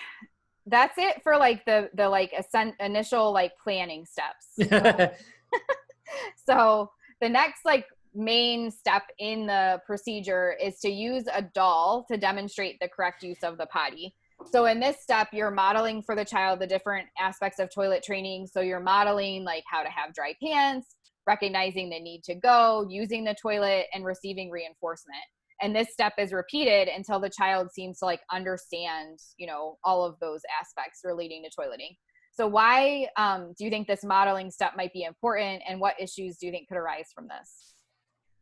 That's it for like the like initial like planning steps. So the next like main step in the procedure is to use a doll to demonstrate the correct use of the potty. So in this step, you're modeling for the child the different aspects of toilet training. So you're modeling like how to have dry pants, recognizing the need to go, using the toilet, and receiving reinforcement. And this step is repeated until the child seems to like understand, all of those aspects relating to toileting. So why do you think this modeling step might be important, and what issues do you think could arise from this?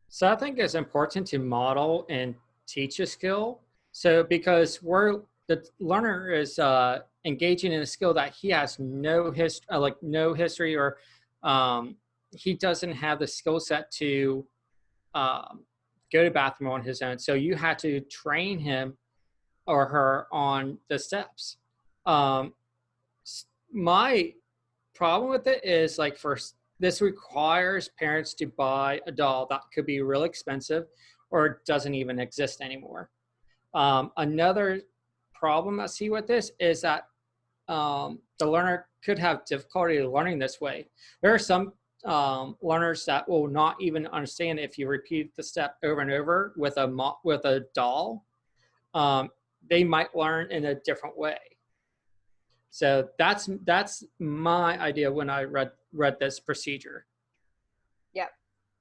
So I think it's important to model and teach a skill. So because the learner is engaging in a skill that he has no history, or he doesn't have the skill set to go to the bathroom on his own. So you had to train him or her on the steps. My problem with it is, like, this requires parents to buy a doll that could be really expensive or doesn't even exist anymore. Another problem I see with this is that the learner could have difficulty learning this way. There are some learners that will not even understand if you repeat the step over and over with a doll. They might learn in a different way. So that's my idea when I read this procedure. Yep.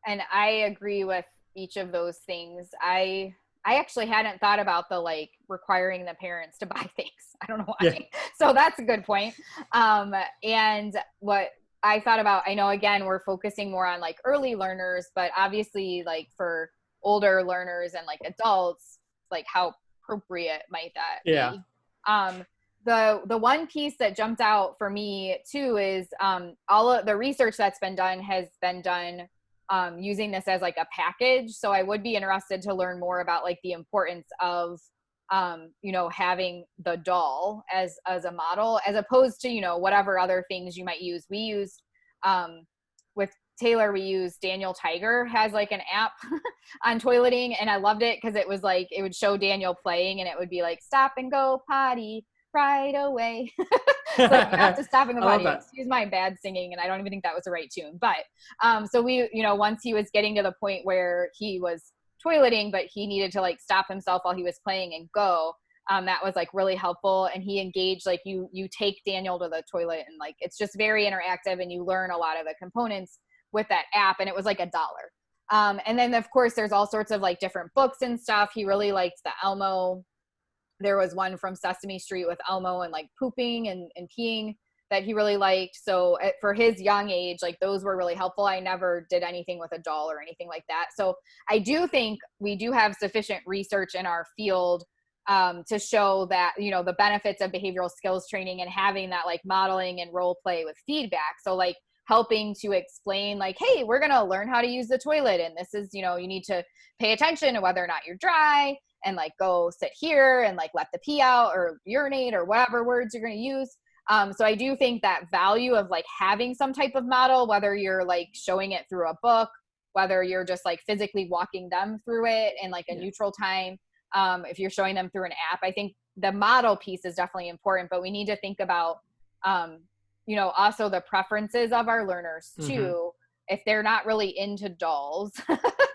And I agree with each of those things. I actually hadn't thought about the, like, requiring the parents to buy things. I don't know why. Yeah. So that's a good point. And what I thought about, I know, again, we're focusing more on like early learners, but obviously, like, for older learners and like adults, like, how appropriate might that be? The one piece that jumped out for me too is all of the research that's been done has been done using this as like a package. So I would be interested to learn more about like the importance of having the doll as a model, as opposed to whatever other things you might use. We used with Taylor, we used Daniel Tiger has like an app on toileting, and I loved it because it was like, it would show Daniel playing and it would be like, stop and go potty right away. So you have to stop and go potty. Excuse my bad singing, and I don't even think that was the right tune. But so we, once he was getting to the point where he was toileting, but he needed to like stop himself while he was playing and go, that was like really helpful. And he engaged, like, you take Daniel to the toilet, and like, it's just very interactive, and you learn a lot of the components with that app. And it was like $1. And then of course there's all sorts of like different books and stuff. He really liked the Elmo. There was one from Sesame Street with Elmo and like pooping and peeing that he really liked. So for his young age, like, those were really helpful. I never did anything with a doll or anything like that. So I do think we do have sufficient research in our field to show that, the benefits of behavioral skills training and having that like modeling and role play with feedback. So like helping to explain like, hey, we're going to learn how to use the toilet. And this is, you need to pay attention to whether or not you're dry, and like go sit here and like let the pee out or urinate or whatever words you're going to use. So I do think that value of like having some type of model, whether you're like showing it through a book, whether you're just like physically walking them through it in like a neutral time, if you're showing them through an app, I think the model piece is definitely important. But we need to think about, also the preferences of our learners too. Mm-hmm. If they're not really into dolls,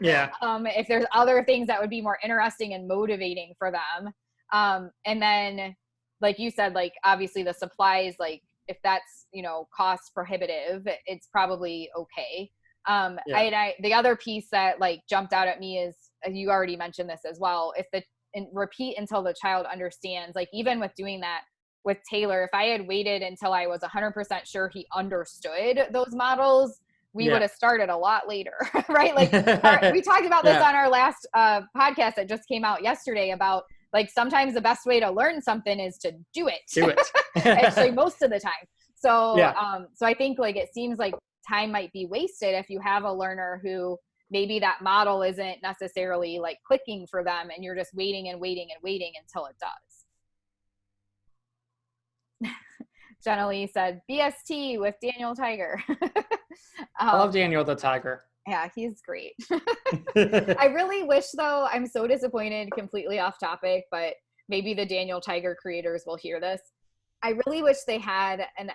if there's other things that would be more interesting and motivating for them. And then, like you said, like, obviously the supplies, like, if that's, cost prohibitive, it's probably okay. The other piece that like jumped out at me is, you already mentioned this as well, repeat until the child understands. Like, even with doing that with Taylor, if I had waited until I was 100% sure he understood those models, we would have started a lot later, right? Like, we talked about this on our last podcast that just came out yesterday about, like, sometimes the best way to learn something is to do it. Actually, most of the time. So, so I think like it seems like time might be wasted if you have a learner who maybe that model isn't necessarily like clicking for them, and you're just waiting and waiting and waiting until it does. Jenna Lee said, BST with Daniel Tiger. I love Daniel the Tiger. Yeah, he's great. I really wish, though, I'm so disappointed, completely off topic, but maybe the Daniel Tiger creators will hear this. I really wish they had an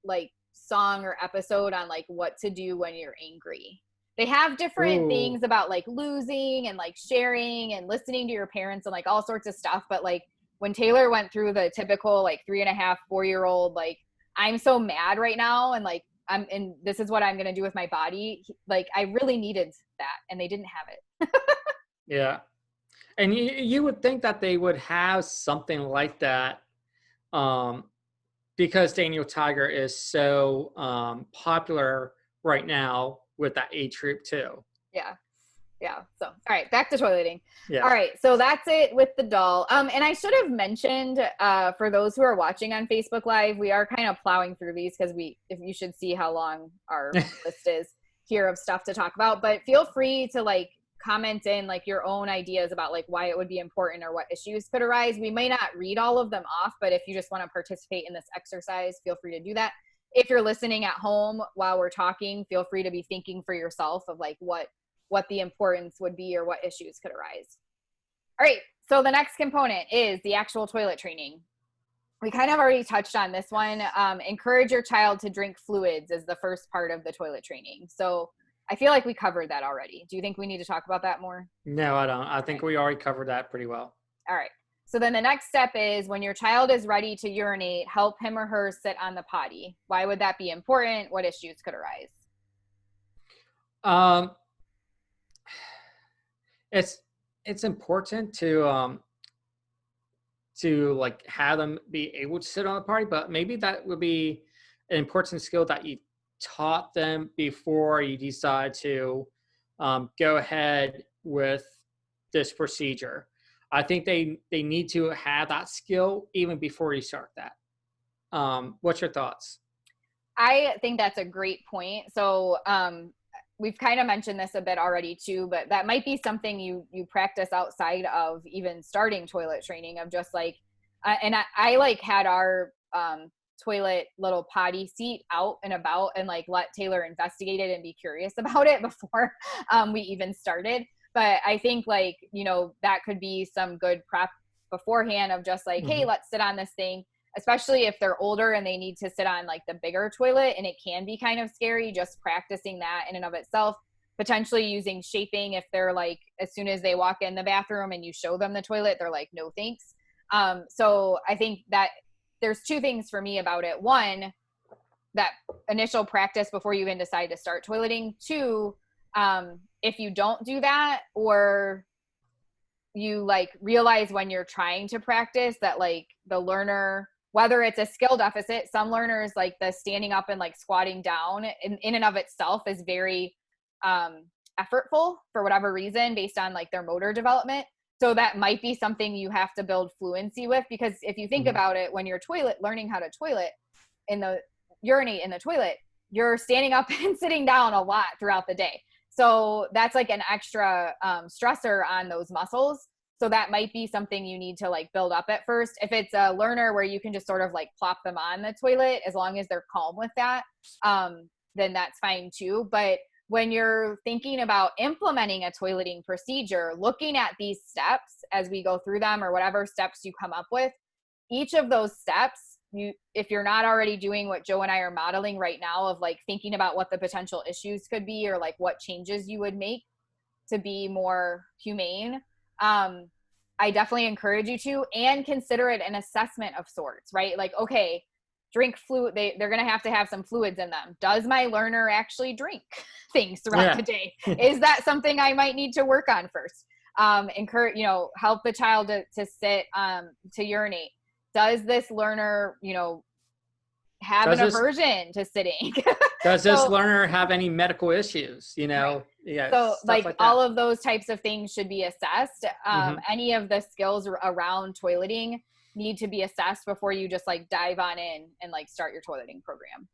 like song or episode on like what to do when you're angry. They have different things about like losing and like sharing and listening to your parents and like all sorts of stuff. But like when Taylor went through the typical like 3.5, 4-year-old, like, I'm so mad right now, and like, and this is what I'm going to do with my body. Like, I really needed that, and they didn't have it. Yeah. And you would think that they would have something like that, because Daniel Tiger is so popular right now with that age group too. Yeah. Yeah. So, all right, back to toileting. Yeah. All right. So that's it with the doll. And I should have mentioned, for those who are watching on Facebook Live, we are kind of plowing through these because if you should see how long our list is here of stuff to talk about, but feel free to like comment in like your own ideas about like why it would be important or what issues could arise. We may not read all of them off, but if you just want to participate in this exercise, feel free to do that. If you're listening at home while we're talking, feel free to be thinking for yourself of like what the importance would be or what issues could arise. All right, so the next component is the actual toilet training. We kind of already touched on this one. Encourage your child to drink fluids is the first part of the toilet training. So I feel like we covered that already. Do you think we need to talk about that more? No, I don't. I think we already covered that pretty well. All right. So then the next step is when your child is ready to urinate, help him or her sit on the potty. Why would that be important? What issues could arise? It's important to like have them be able to sit on the potty, but maybe that would be an important skill that you taught them before you decide to go ahead with this procedure. I think they need to have that skill even before you start that. What's your thoughts? I think that's a great point. So we've kind of mentioned this a bit already too, but that might be something you practice outside of even starting toilet training of just like, and I like had our toilet little potty seat out and about and like let Taylor investigate it and be curious about it before we even started. But I think like, you know, that could be some good prep beforehand of just like, hey, let's sit on this thing, especially if they're older and they need to sit on like the bigger toilet and it can be kind of scary, just practicing that in and of itself, potentially using shaping if they're like, as soon as they walk in the bathroom and you show them the toilet, they're like, no, thanks. So I think that there's two things for me about it. One, that initial practice before you even decide to start toileting. Two, if you don't do that or you like realize when you're trying to practice that like the learner, whether it's a skill deficit, some learners like the standing up and like squatting down in and of itself is very effortful for whatever reason based on like their motor development. So that might be something you have to build fluency with, because if you think about it, when you're learning how to urinate in the toilet, you're standing up and sitting down a lot throughout the day. So that's like an extra stressor on those muscles. So that might be something you need to like build up at first. If it's a learner where you can just sort of like plop them on the toilet, as long as they're calm with that, then that's fine too. But when you're thinking about implementing a toileting procedure, looking at these steps as we go through them or whatever steps you come up with, each of those steps, if you're not already doing what Joe and I are modeling right now of like thinking about what the potential issues could be or like what changes you would make to be more humane, I definitely encourage you to, and consider it an assessment of sorts, right? Like, okay, drink fluid. They're going to have some fluids in them. Does my learner actually drink things throughout the day? Is that something I might need to work on first? Encourage, help the child to sit, to urinate. Does this learner, have an aversion to sitting? Does this learner have any medical issues? Right. Yeah. So like all of those types of things should be assessed. Any of the skills around toileting need to be assessed before you just like dive on in and like start your toileting program.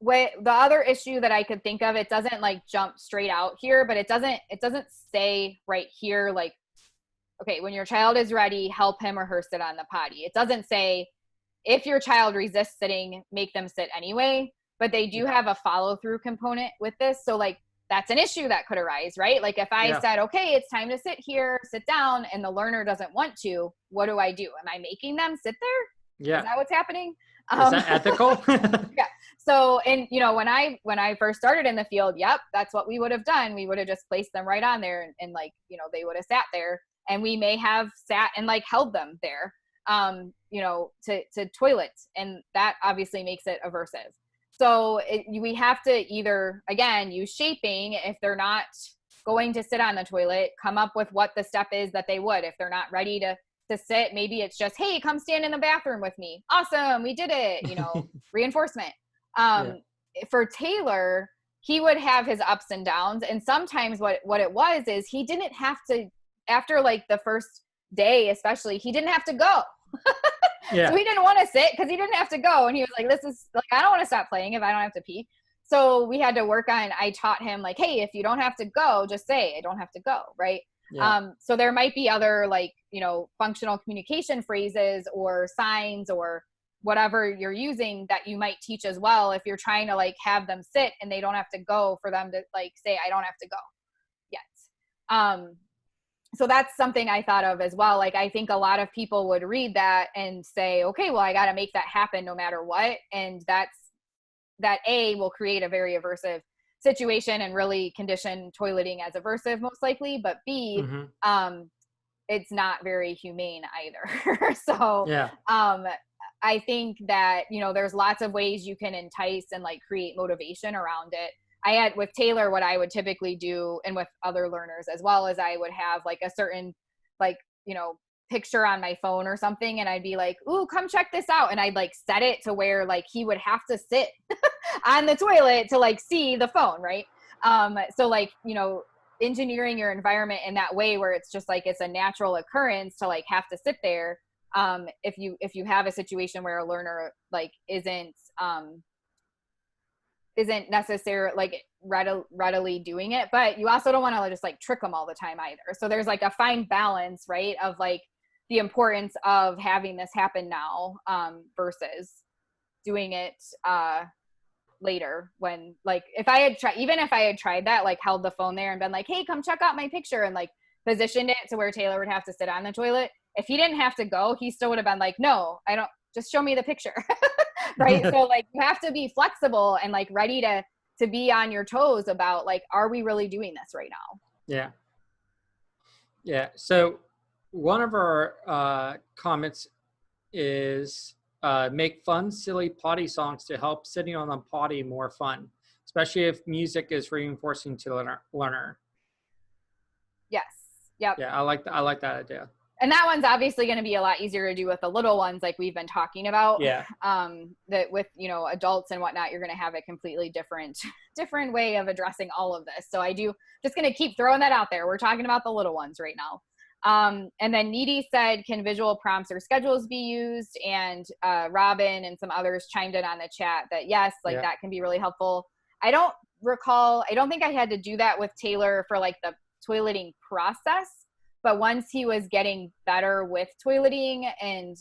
The other issue that I could think of, it doesn't like jump straight out here, but it doesn't say right here, like, okay, when your child is ready, help him or her sit on the potty. It doesn't say if your child resists sitting, make them sit anyway, but they do have a follow through component with this. So like, that's an issue that could arise, right? Like if I said, okay, it's time to sit here, sit down, and the learner doesn't want to, what do I do? Am I making them sit there? Yeah. Is that what's happening? Is that ethical? Yeah. So, and when I first started in the field, yep, that's what we would have done. We would have just placed them right on there and like, they would have sat there, and we may have sat and like held them there, to toilet. And that obviously makes it aversive. So we have to either, again, use shaping. If they're not going to sit on the toilet, come up with what the step is that they would. If they're not ready to sit, maybe it's just, hey, come stand in the bathroom with me. Awesome, we did it, reinforcement. For Taylor, he would have his ups and downs. And sometimes what it was is he didn't have to, after like the first day, especially, he didn't have to go. Yeah. So he didn't want to sit because he didn't have to go. And he was like, this is like, I don't want to stop playing if I don't have to pee. So we had to work on, I taught him like, hey, if you don't have to go, just say, I don't have to go. Right. Yeah. So there might be other like, you know, functional communication phrases or signs or whatever you're using that you might teach as well. If you're trying to like have them sit and they don't have to go, for them to like say, I don't have to go yet. So that's something I thought of as well. Like, I think a lot of people would read that and say, okay, well, I got to make that happen no matter what. And that will create a very aversive situation and really condition toileting as aversive most likely. But B, it's not very humane either. So yeah. I think that, you know, there's lots of ways you can entice and like create motivation around it. I had with Taylor, what I would typically do, and with other learners as well, as I would have like a certain like, you know, picture on my phone or something. And I'd be like, ooh, come check this out. And I'd like set it to where like he would have to sit on the toilet to like see the phone. Right. So like, you know, engineering your environment in that way where it's just like, it's a natural occurrence to like have to sit there. If you have a situation where a learner like isn't necessarily like readily doing it, but you also don't want to just like trick them all the time either. So there's like a fine balance, right, of like the importance of having this happen now versus doing it later, when like if I had tried that, like held the phone there and been like, hey, come check out my picture, and like positioned it to where Taylor would have to sit on the toilet. If he didn't have to go, he still would have been like, no, I don't, just show me the picture. Right. So like you have to be flexible and like ready to be on your toes about like, are we really doing this right now? Yeah. Yeah. So one of our comments is make fun, silly potty songs to help sitting on the potty more fun, especially if music is reinforcing to the learner. Yes. Yep. Yeah. I like that idea. And that one's obviously going to be a lot easier to do with the little ones, like we've been talking about. Yeah. That with, you know, adults and whatnot, you're going to have a completely different way of addressing all of this. So just going to keep throwing that out there. We're talking about the little ones right now. And then Needy said, can visual prompts or schedules be used? And Robin and some others chimed in on the chat that yes, like that can be really helpful. I don't think I had to do that with Taylor for like the toileting process. But once he was getting better with toileting and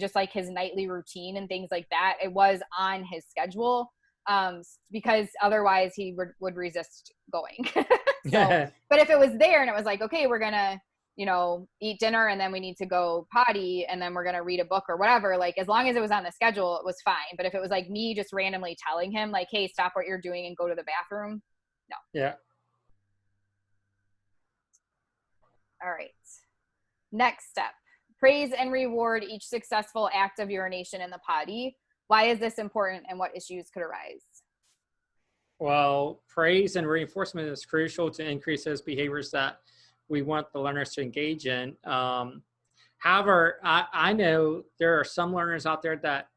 just like his nightly routine and things like that, it was on his schedule because otherwise he would resist going. So, but if it was there and it was like, okay, we're going to, you know, eat dinner and then we need to go potty and then we're going to read a book or whatever, like as long as it was on the schedule, it was fine. But if it was like me just randomly telling him like, hey, stop what you're doing and go to the bathroom, no. Yeah. All right. Next step, praise and reward each successful act of urination in the potty. Why is this important and what issues could arise? Well, praise and reinforcement is crucial to increase those behaviors that we want the learners to engage in. However, I know there are some learners out there that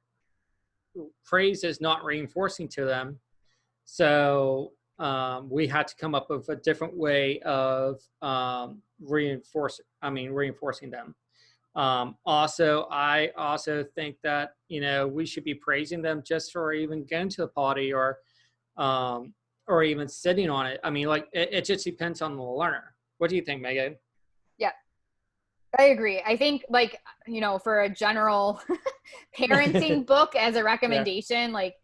praise is not reinforcing to them. So we had to come up with a different way of reinforcing them. Also, I also think that, you know, we should be praising them just for even going to the potty or even sitting on it. I mean, like it just depends on the learner. What do you think, Megan? Yeah, I agree. I think like, you know, for a general parenting book as a recommendation, like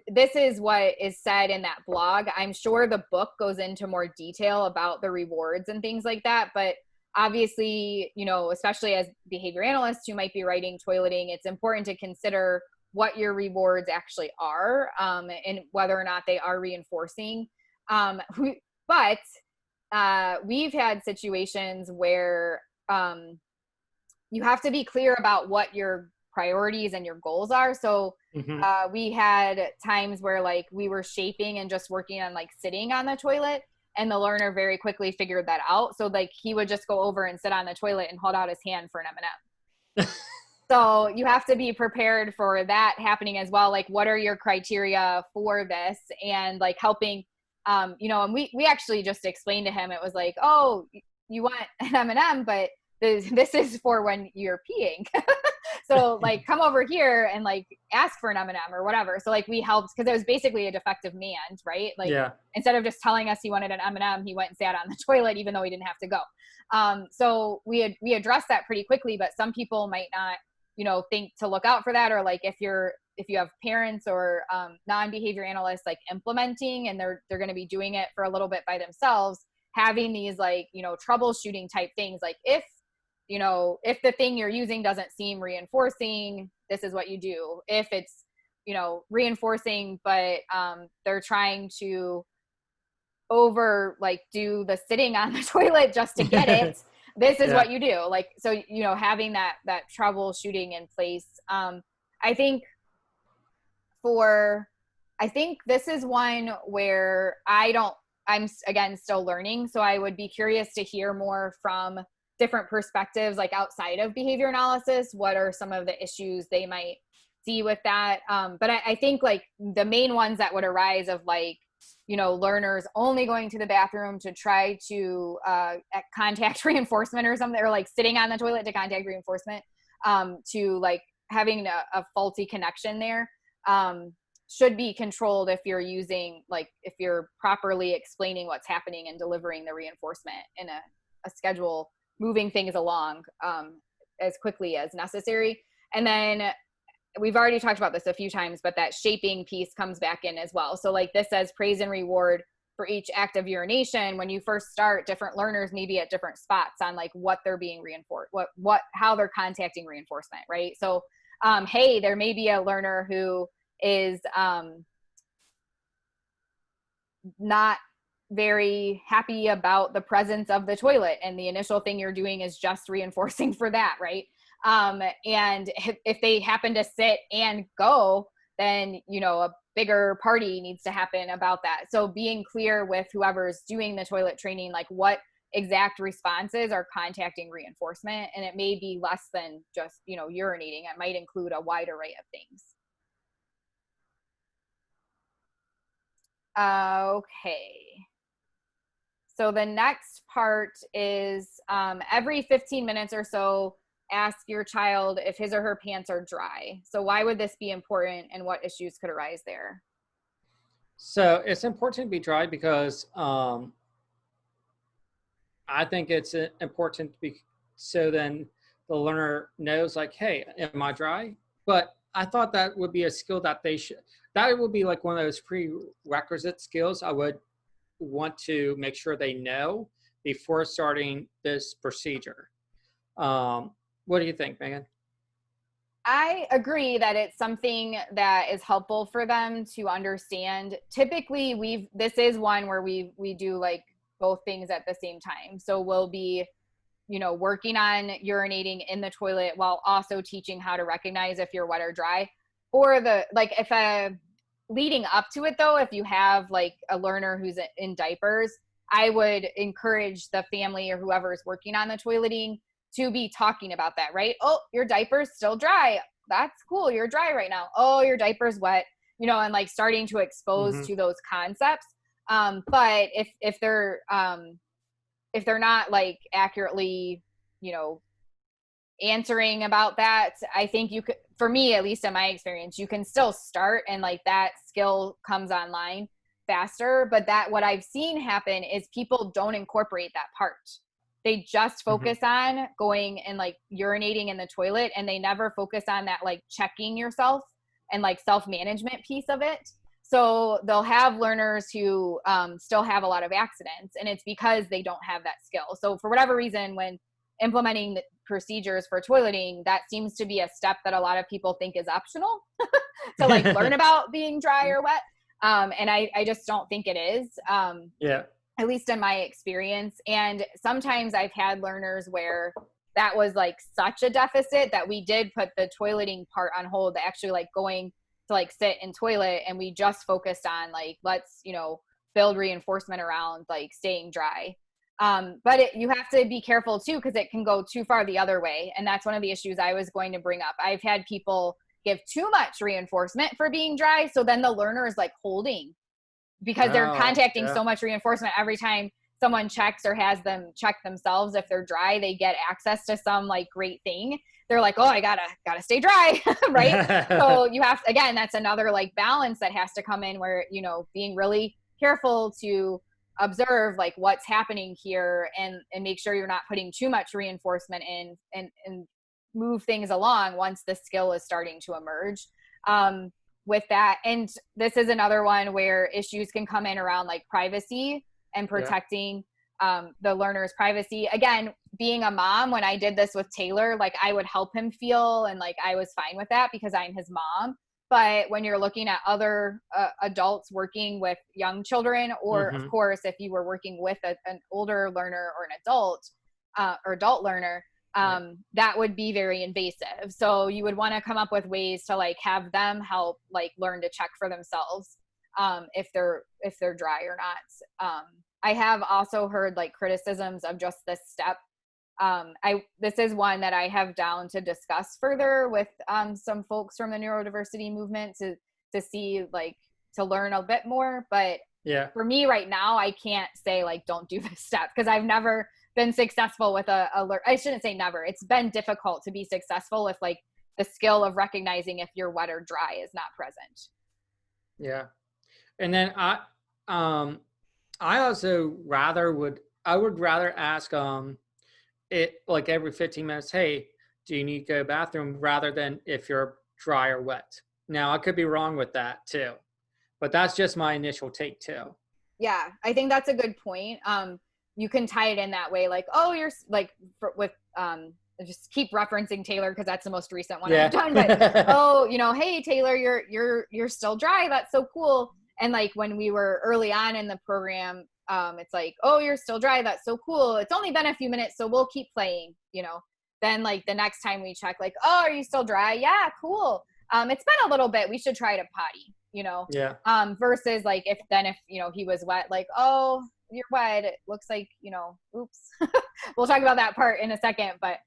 this is what is said in that blog. I'm sure the book goes into more detail about the rewards and things like that. But obviously, you know, especially as behavior analysts who might be writing toileting, it's important to consider what your rewards actually are and whether or not they are reinforcing. But we've had situations where you have to be clear about what your priorities and your goals are. So we had times where like we were shaping and just working on like sitting on the toilet, and the learner very quickly figured that out. So like he would just go over and sit on the toilet and hold out his hand for an M&M. So you have to be prepared for that happening as well. Like, what are your criteria for this? And like helping, you know, and we actually just explained to him, it was like, oh, you want an M&M, but this is for when you're peeing. So like, come over here and like ask for an M&M or whatever. So like we helped, because it was basically a defective man, right? Like instead of just telling us he wanted an M&M, he went and sat on the toilet even though he didn't have to go. So we addressed that pretty quickly, but some people might not, you know, think to look out for that. Or like if you have parents or non-behavior analysts like implementing, and they're going to be doing it for a little bit by themselves, having these like, you know, troubleshooting type things, like if, you know, if the thing you're using doesn't seem reinforcing, this is what you do. If it's, you know, reinforcing, but they're trying to over like do the sitting on the toilet just to get it, this is what you do. Like, so, you know, having that troubleshooting in place. I think this is one where I'm again still learning. So I would be curious to hear more from different perspectives, like outside of behavior analysis. What are some of the issues they might see with that? But I think like the main ones that would arise of like, you know, learners only going to the bathroom to try to contact reinforcement or something, or like sitting on the toilet to contact reinforcement, to like having a faulty connection there, should be controlled if you're using, like, if you're properly explaining what's happening and delivering the reinforcement in a schedule, moving things along as quickly as necessary. And then we've already talked about this a few times, but that shaping piece comes back in as well. So like this says praise and reward for each act of urination. When you first start, different learners may be at different spots on like what they're being reinforced, how they're contacting reinforcement, right? So, hey, there may be a learner who is not very happy about the presence of the toilet, and the initial thing you're doing is just reinforcing for that, right? And if they happen to sit and go, then, you know, a bigger party needs to happen about that. So being clear with whoever's doing the toilet training, like what exact responses are contacting reinforcement. And it may be less than just, you know, urinating. It might include a wide array of things. Okay. So the next part is every 15 minutes or so, ask your child if his or her pants are dry. So why would this be important, and what issues could arise there? So it's important to be dry because I think it's important to be, so then the learner knows like, hey, am I dry? But I thought that would be a skill that that would be like one of those prerequisite skills I would want to make sure they know before starting this procedure. What do you think, Megan? I agree that it's something that is helpful for them to understand. Typically, this is one where we do like both things at the same time. So we'll be, you know, working on urinating in the toilet while also teaching how to recognize if you're wet or dry. Or leading up to it though, if you have like a learner who's in diapers, I would encourage the family or whoever is working on the toileting to be talking about that, right? Oh, your diaper's still dry. That's cool. You're dry right now. Oh, your diaper's wet, you know, and like starting to expose to those concepts. But if they're not like accurately, you know, answering about that, I think you could, for me, at least in my experience, you can still start and like that skill comes online faster. But that what I've seen happen is people don't incorporate that part. They just focus on going and like urinating in the toilet, and they never focus on that like checking yourself and like self-management piece of it. So they'll have learners who still have a lot of accidents, and it's because they don't have that skill. So for whatever reason, when implementing the procedures for toileting, that seems to be a step that a lot of people think is optional to like learn about being dry or wet. And I just don't think it is. At least in my experience. And sometimes I've had learners where that was like such a deficit that we did put the toileting part on hold, actually like going to like sit in toilet, and we just focused on like, let's, you know, build reinforcement around like staying dry. But you have to be careful too, because it can go too far the other way. And that's one of the issues I was going to bring up. I've had people give too much reinforcement for being dry. So then the learner is like holding, because they're contacting so much reinforcement every time someone checks or has them check themselves. If they're dry, they get access to some like great thing. They're like, oh, I gotta stay dry. Right. So you have, again, that's another like balance that has to come in where, you know, being really careful to observe like what's happening here and make sure you're not putting too much reinforcement in and move things along once the skill is starting to emerge. With that. And this is another one where issues can come in around like privacy and protecting the learner's privacy. Again, being a mom, when I did this with Taylor, like I would help him feel, and like I was fine with that because I'm his mom. But when you're looking at other adults working with young children, or of course, if you were working with an older learner or an adult or adult learner, that would be very invasive. So you would want to come up with ways to like have them help like learn to check for themselves if they're dry or not. I have also heard like criticisms of just this step. This is one that I have down to discuss further with some folks from the neurodiversity movement to see like to learn a bit more. But for me right now, I can't say like don't do this step, because I've never been successful with I shouldn't say never. It's been difficult to be successful if like the skill of recognizing if you're wet or dry is not present. Yeah. And then I also would rather ask it like every 15 minutes, hey, do you need to go to the bathroom, rather than if you're dry or wet. Now I could be wrong with that too, but that's just my initial take too. Yeah, I think that's a good point. You can tie it in that way, like, oh, you're like just keep referencing Taylor because that's the most recent one I've done. But oh, you know, hey Taylor, you're still dry. That's so cool. And like when we were early on in the program, it's like, oh, you're still dry. That's so cool. It's only been a few minutes, so we'll keep playing. You know. Then like the next time we check, like, oh, are you still dry? Yeah, cool. It's been a little bit. We should try to potty. You know. Yeah. Versus like if you know he was wet, like, oh, you're wet, it looks like, you know, oops. We'll talk about that part in a second, but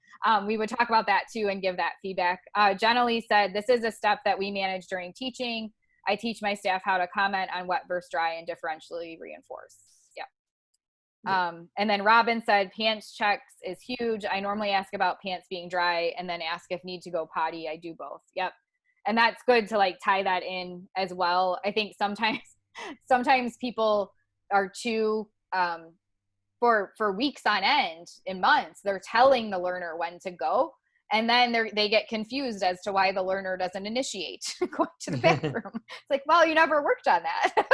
we would talk about that too and give that feedback. Jenny said, this is a step that we manage during teaching. I teach my staff how to comment on wet versus dry and differentially reinforce. Yeah. And then Robin said, pants checks is huge. I normally ask about pants being dry and then ask if need to go potty. I do both. Yep. And that's good to like tie that in as well. I think sometimes people are too for weeks on end, in months, they're telling the learner when to go, and then they get confused as to why the learner doesn't initiate going to the bathroom. It's like, well, you never worked on that.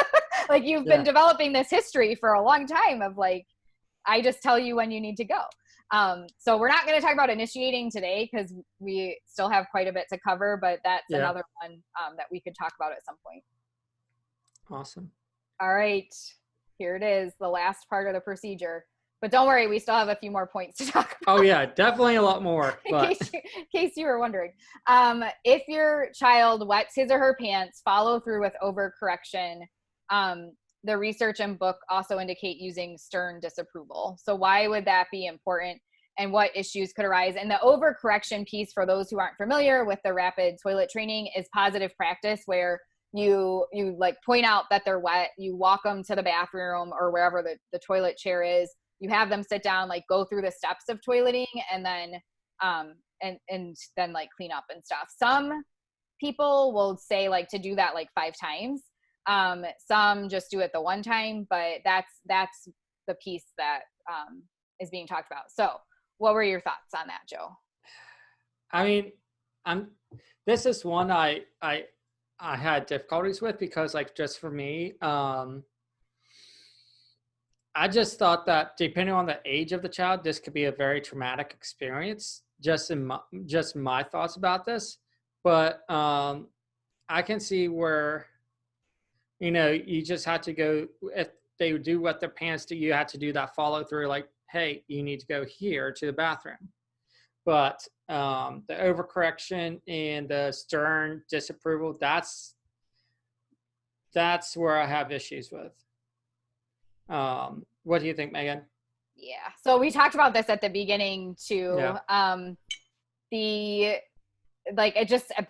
Like you've been developing this history for a long time of like, I just tell you when you need to go. So we're not going to talk about initiating today because we still have quite a bit to cover, but that's another one that we could talk about at some point. Awesome. All right. Here it is, the last part of the procedure. But don't worry, we still have a few more points to talk about. Oh yeah, definitely a lot more. But. in case you were wondering. If your child wets his or her pants, follow through with overcorrection. The research and book also indicate using stern disapproval. So why would that be important, and what issues could arise? And the overcorrection piece, for those who aren't familiar with the rapid toilet training, is positive practice, where you like point out that they're wet, you walk them to the bathroom or wherever the toilet chair is, you have them sit down, like go through the steps of toileting, and then and then like clean up and stuff. Some people will say like to do that like 5 times. Some just do it the one time, but that's the piece that is being talked about. So what were your thoughts on that, Joe? I mean, this is one I had difficulties with, because like just for me, I just thought that depending on the age of the child, this could be a very traumatic experience. Just my thoughts about this, but I can see where, you know, you just have to go, if they do what their parents do, you have to do that follow through, like, hey, you need to go here to the bathroom. But the overcorrection and the stern disapproval, that's where I have issues with. What do you think, Megan? Yeah. So we talked about this at the beginning too. Yeah. It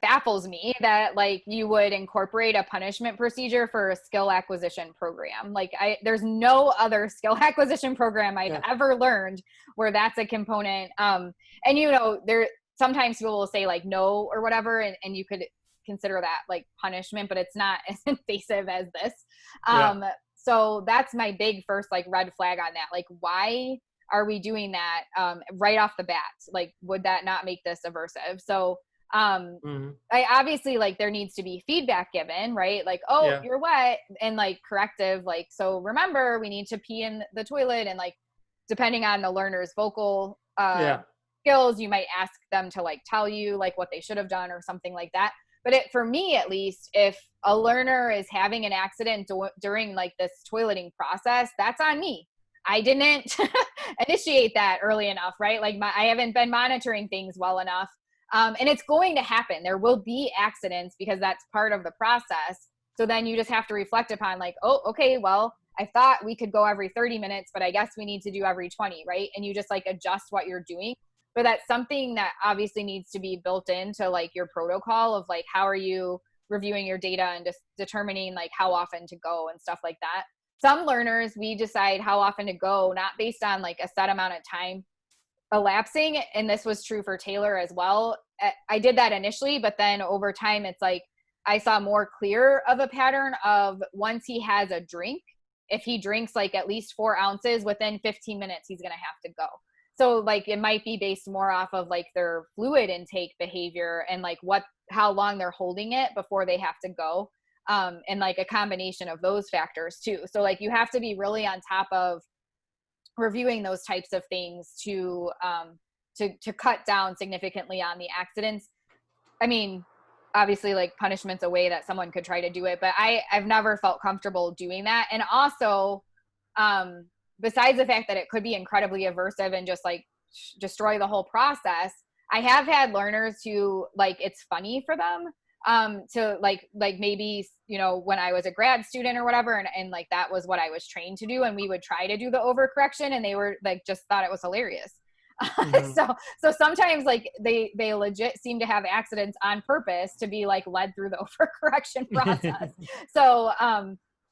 baffles me that like you would incorporate a punishment procedure for a skill acquisition program. Like there's no other skill acquisition program I've ever learned where that's a component. And there sometimes people will say like no or whatever, and you could consider that like punishment, but it's not as invasive as this. So that's my big first like red flag on that. Like, why are we doing that right off the bat? Like, would that not make this aversive? So I obviously like there needs to be feedback given, right? Like, you're wet, and like corrective, like, so remember we need to pee in the toilet, and like depending on the learner's vocal skills, you might ask them to like tell you like what they should have done or something like that. But for me at least, if a learner is having an accident during like this toileting process, that's on me. I didn't initiate that early enough, right? Like I haven't been monitoring things well enough. And it's going to happen. There will be accidents because that's part of the process. So then you just have to reflect upon like, oh, okay, well, I thought we could go every 30 minutes, but I guess we need to do every 20, right? And you just like adjust what you're doing. But that's something that obviously needs to be built into like your protocol of like, how are you reviewing your data and just determining like how often to go and stuff like that. Some learners, we decide how often to go, not based on like a set amount of time elapsing. And this was true for Taylor as well. I did that initially, but then over time, it's like, I saw more clear of a pattern of once he has a drink, if he drinks like at least 4 ounces within 15 minutes, he's going to have to go. So like, it might be based more off of like their fluid intake behavior and like how long they're holding it before they have to go. And like a combination of those factors too. So like, you have to be really on top of reviewing those types of things to cut down significantly on the accidents. I mean, obviously like punishment's a way that someone could try to do it, but I've never felt comfortable doing that. And also, besides the fact that it could be incredibly aversive and just like destroy the whole process, I have had learners who like, it's funny for them to like maybe, when I was a grad student or whatever, and like that was what I was trained to do, and we would try to do the overcorrection, and they were like just thought it was hilarious. So sometimes like they legit seem to have accidents on purpose to be like led through the overcorrection process. So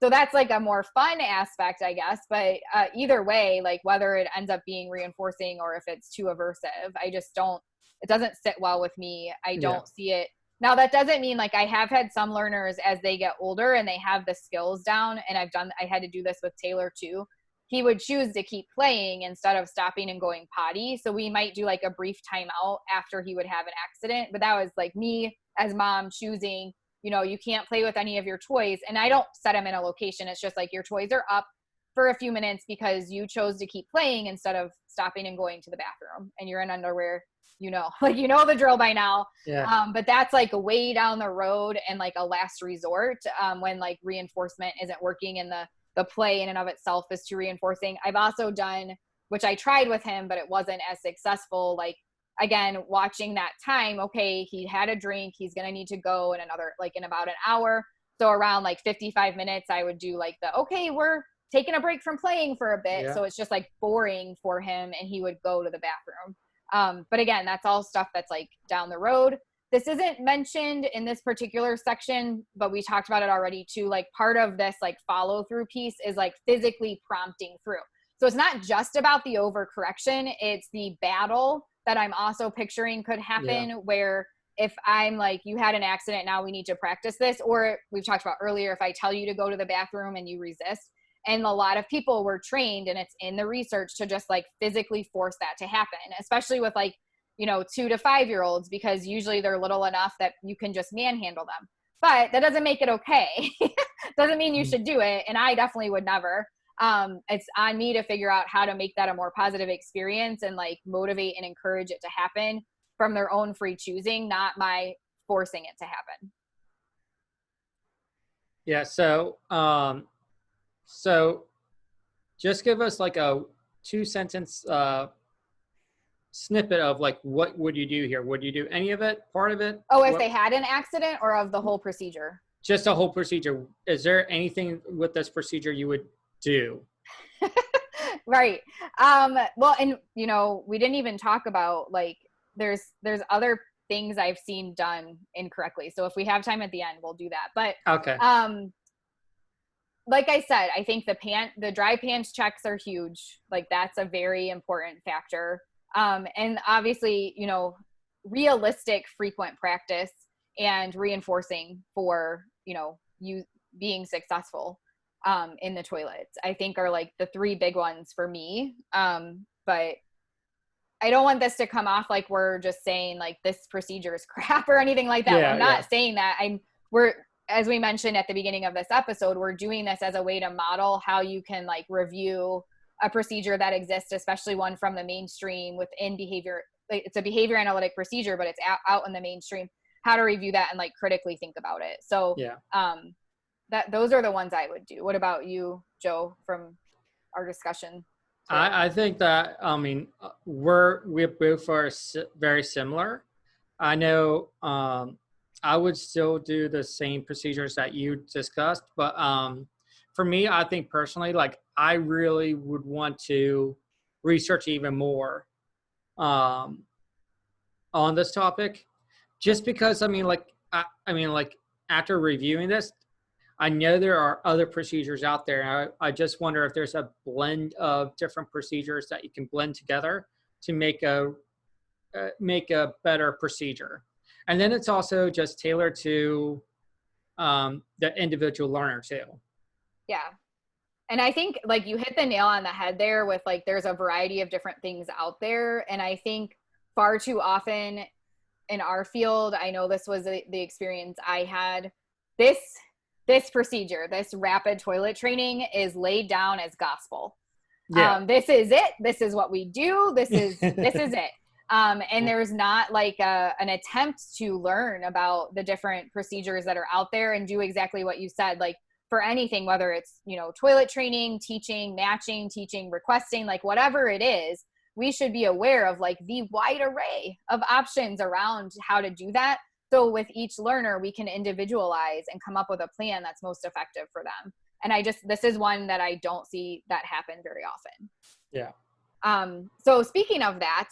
that's like a more fun aspect, I guess. But either way, like whether it ends up being reinforcing or if it's too aversive, it doesn't sit well with me. I don't see it. Now, that doesn't mean like I have had some learners as they get older and they have the skills down, and I had to do this with Taylor too. He would choose to keep playing instead of stopping and going potty. So we might do like a brief timeout after he would have an accident. But that was like me as mom choosing, you can't play with any of your toys. And I don't set them in a location. It's just like your toys are up for a few minutes because you chose to keep playing instead of stopping and going to the bathroom, and you're in underwear. The drill by now. But that's like way down the road and like a last resort when like reinforcement isn't working and the play in and of itself is too reinforcing. I've also done, which I tried with him, but it wasn't as successful. Like, again, watching that time, okay, he had a drink, he's going to need to go in about an hour. So around like 55 minutes, I would do like okay, we're taking a break from playing for a bit. So it's just like boring for him, and he would go to the bathroom. But again, that's all stuff that's like down the road. This isn't mentioned in this particular section, but we talked about it already too. Like part of this like follow through piece is like physically prompting through. So it's not just about the overcorrection. It's the battle that I'm also picturing could happen where if I'm like, you had an accident, now we need to practice this. Or we've talked about earlier, if I tell you to go to the bathroom and you resist. And a lot of people were trained, and it's in the research, to just like physically force that to happen, especially with like, 2 to 5 year olds, because usually they're little enough that you can just manhandle them. But that doesn't make it okay. Doesn't mean you should do it. And I definitely would never. It's on me to figure out how to make that a more positive experience and like motivate and encourage it to happen from their own free choosing, not my forcing it to happen. Yeah. So just give us like a 2-sentence snippet of like, what would you do here? Would you do any of it, part of it? Oh, if they had an accident, or of the whole procedure? Just a whole procedure. Is there anything with this procedure you would do? Right. Well, and you know, we didn't even talk about like there's other things I've seen done incorrectly. So if we have time at the end, we'll do that. But okay. Like I said, I think the dry pants checks are huge. Like that's a very important factor. And obviously, you know, realistic frequent practice and reinforcing for, you know, you being successful in the toilets, I think are like the three big ones for me. But I don't want this to come off like we're just saying like this procedure is crap or anything like that. Yeah, I'm not saying that. We're, as we mentioned at the beginning of this episode, we're doing this as a way to model how you can like review a procedure that exists, especially one from the mainstream within behavior. Like, it's a behavior analytic procedure, but it's out in the mainstream, how to review that and like critically think about it. So those are the ones I would do. What about you, Joe, from our discussion? I think that, I mean, we both are very similar. I know I would still do the same procedures that you discussed, but for me, I think personally, like I really would want to research even more on this topic, just because I mean, like after reviewing this, I know there are other procedures out there. I just wonder if there's a blend of different procedures that you can blend together to make a better procedure. And then it's also just tailored to the individual learner too. Yeah. And I think like you hit the nail on the head there with like, there's a variety of different things out there. And I think far too often in our field, I know this was the experience I had, this procedure, this rapid toilet training is laid down as gospel. Yeah. This is it. This is what we do. This is it. And there's not like an attempt to learn about the different procedures that are out there and do exactly what you said. Like for anything, whether it's, you know, toilet training, teaching, matching, teaching, requesting, like whatever it is, we should be aware of like the wide array of options around how to do that. So with each learner, we can individualize and come up with a plan that's most effective for them. And this is one that I don't see that happen very often. Yeah. So speaking of that,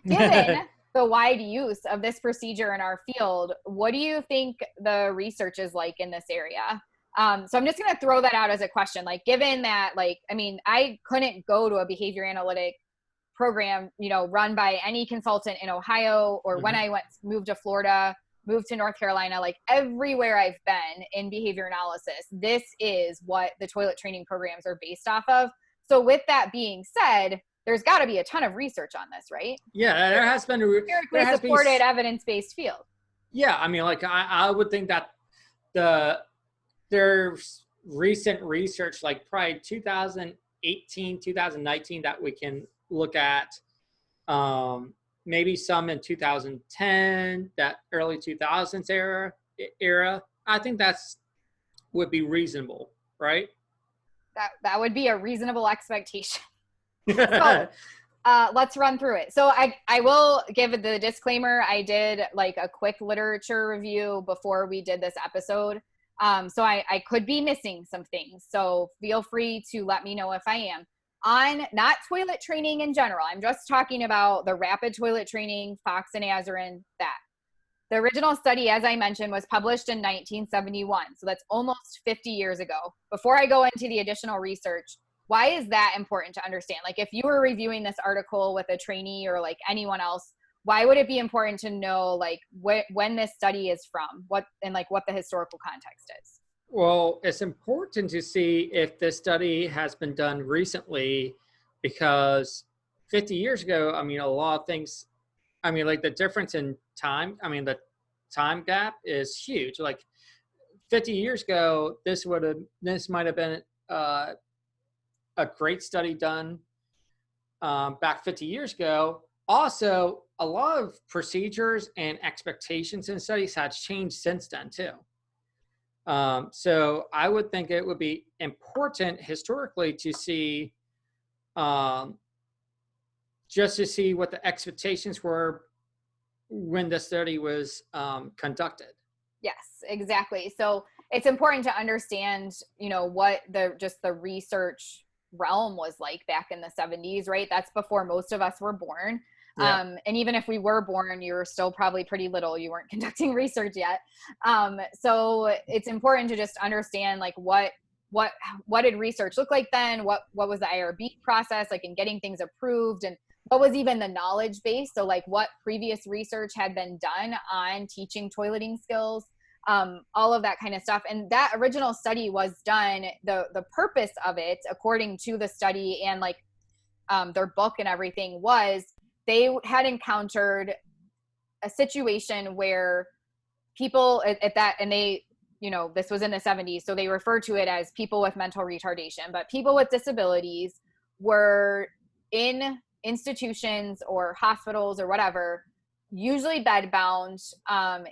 given the wide use of this procedure in our field, what do you think the research is like in this area? So I'm just going to throw that out as a question. Like, given that, like, I mean, I couldn't go to a behavior analytic program, you know, run by any consultant in Ohio, or when I moved to Florida, moved to North Carolina, like everywhere I've been in behavior analysis, this is what the toilet training programs are based off of. So with that being said, there's got to be a ton of research on this, right? Yeah, there has been empirically supported evidence-based field. Yeah, I mean, like I would think that there's recent research, like probably 2018, 2019, that we can look at. Maybe some in 2010, that early 2000s era. I think would be reasonable, right? That would be a reasonable expectation. So let's run through it. So I will give the disclaimer. I did like a quick literature review before we did this episode. So I could be missing some things. So feel free to let me know if I am. On not toilet training in general, I'm just talking about the rapid toilet training, Foxx and Azrin, that. The original study, as I mentioned, was published in 1971. So that's almost 50 years ago. Before I go into the additional research, why is that important to understand? Like if you were reviewing this article with a trainee or like anyone else, why would it be important to know like when this study is from, what the historical context is? Well, it's important to see if this study has been done recently, because 50 years ago, I mean, a lot of things, I mean, like the difference in time, I mean, the time gap is huge. Like 50 years ago, this might have been a great study done back 50 years ago. Also, a lot of procedures and expectations in studies have changed since then too. So I would think it would be important historically to see, just to see what the expectations were when the study was conducted. Yes, exactly. So it's important to understand, you know, what the research realm was like back in the 70s, right? That's before most of us were born. Yeah. And even if we were born, you were still probably pretty little. You weren't conducting research yet. So it's important to just understand like what did research look like then? What was the IRB process like in getting things approved, and what was even the knowledge base? So like what previous research had been done on teaching toileting skills, all of that kind of stuff. And that original study was done, the purpose of it, according to the study and like their book and everything, was they had encountered a situation where people at that, and they, this was in the 70s, so they refer to it as people with mental retardation, but people with disabilities were in institutions or hospitals or whatever, usually bedbound,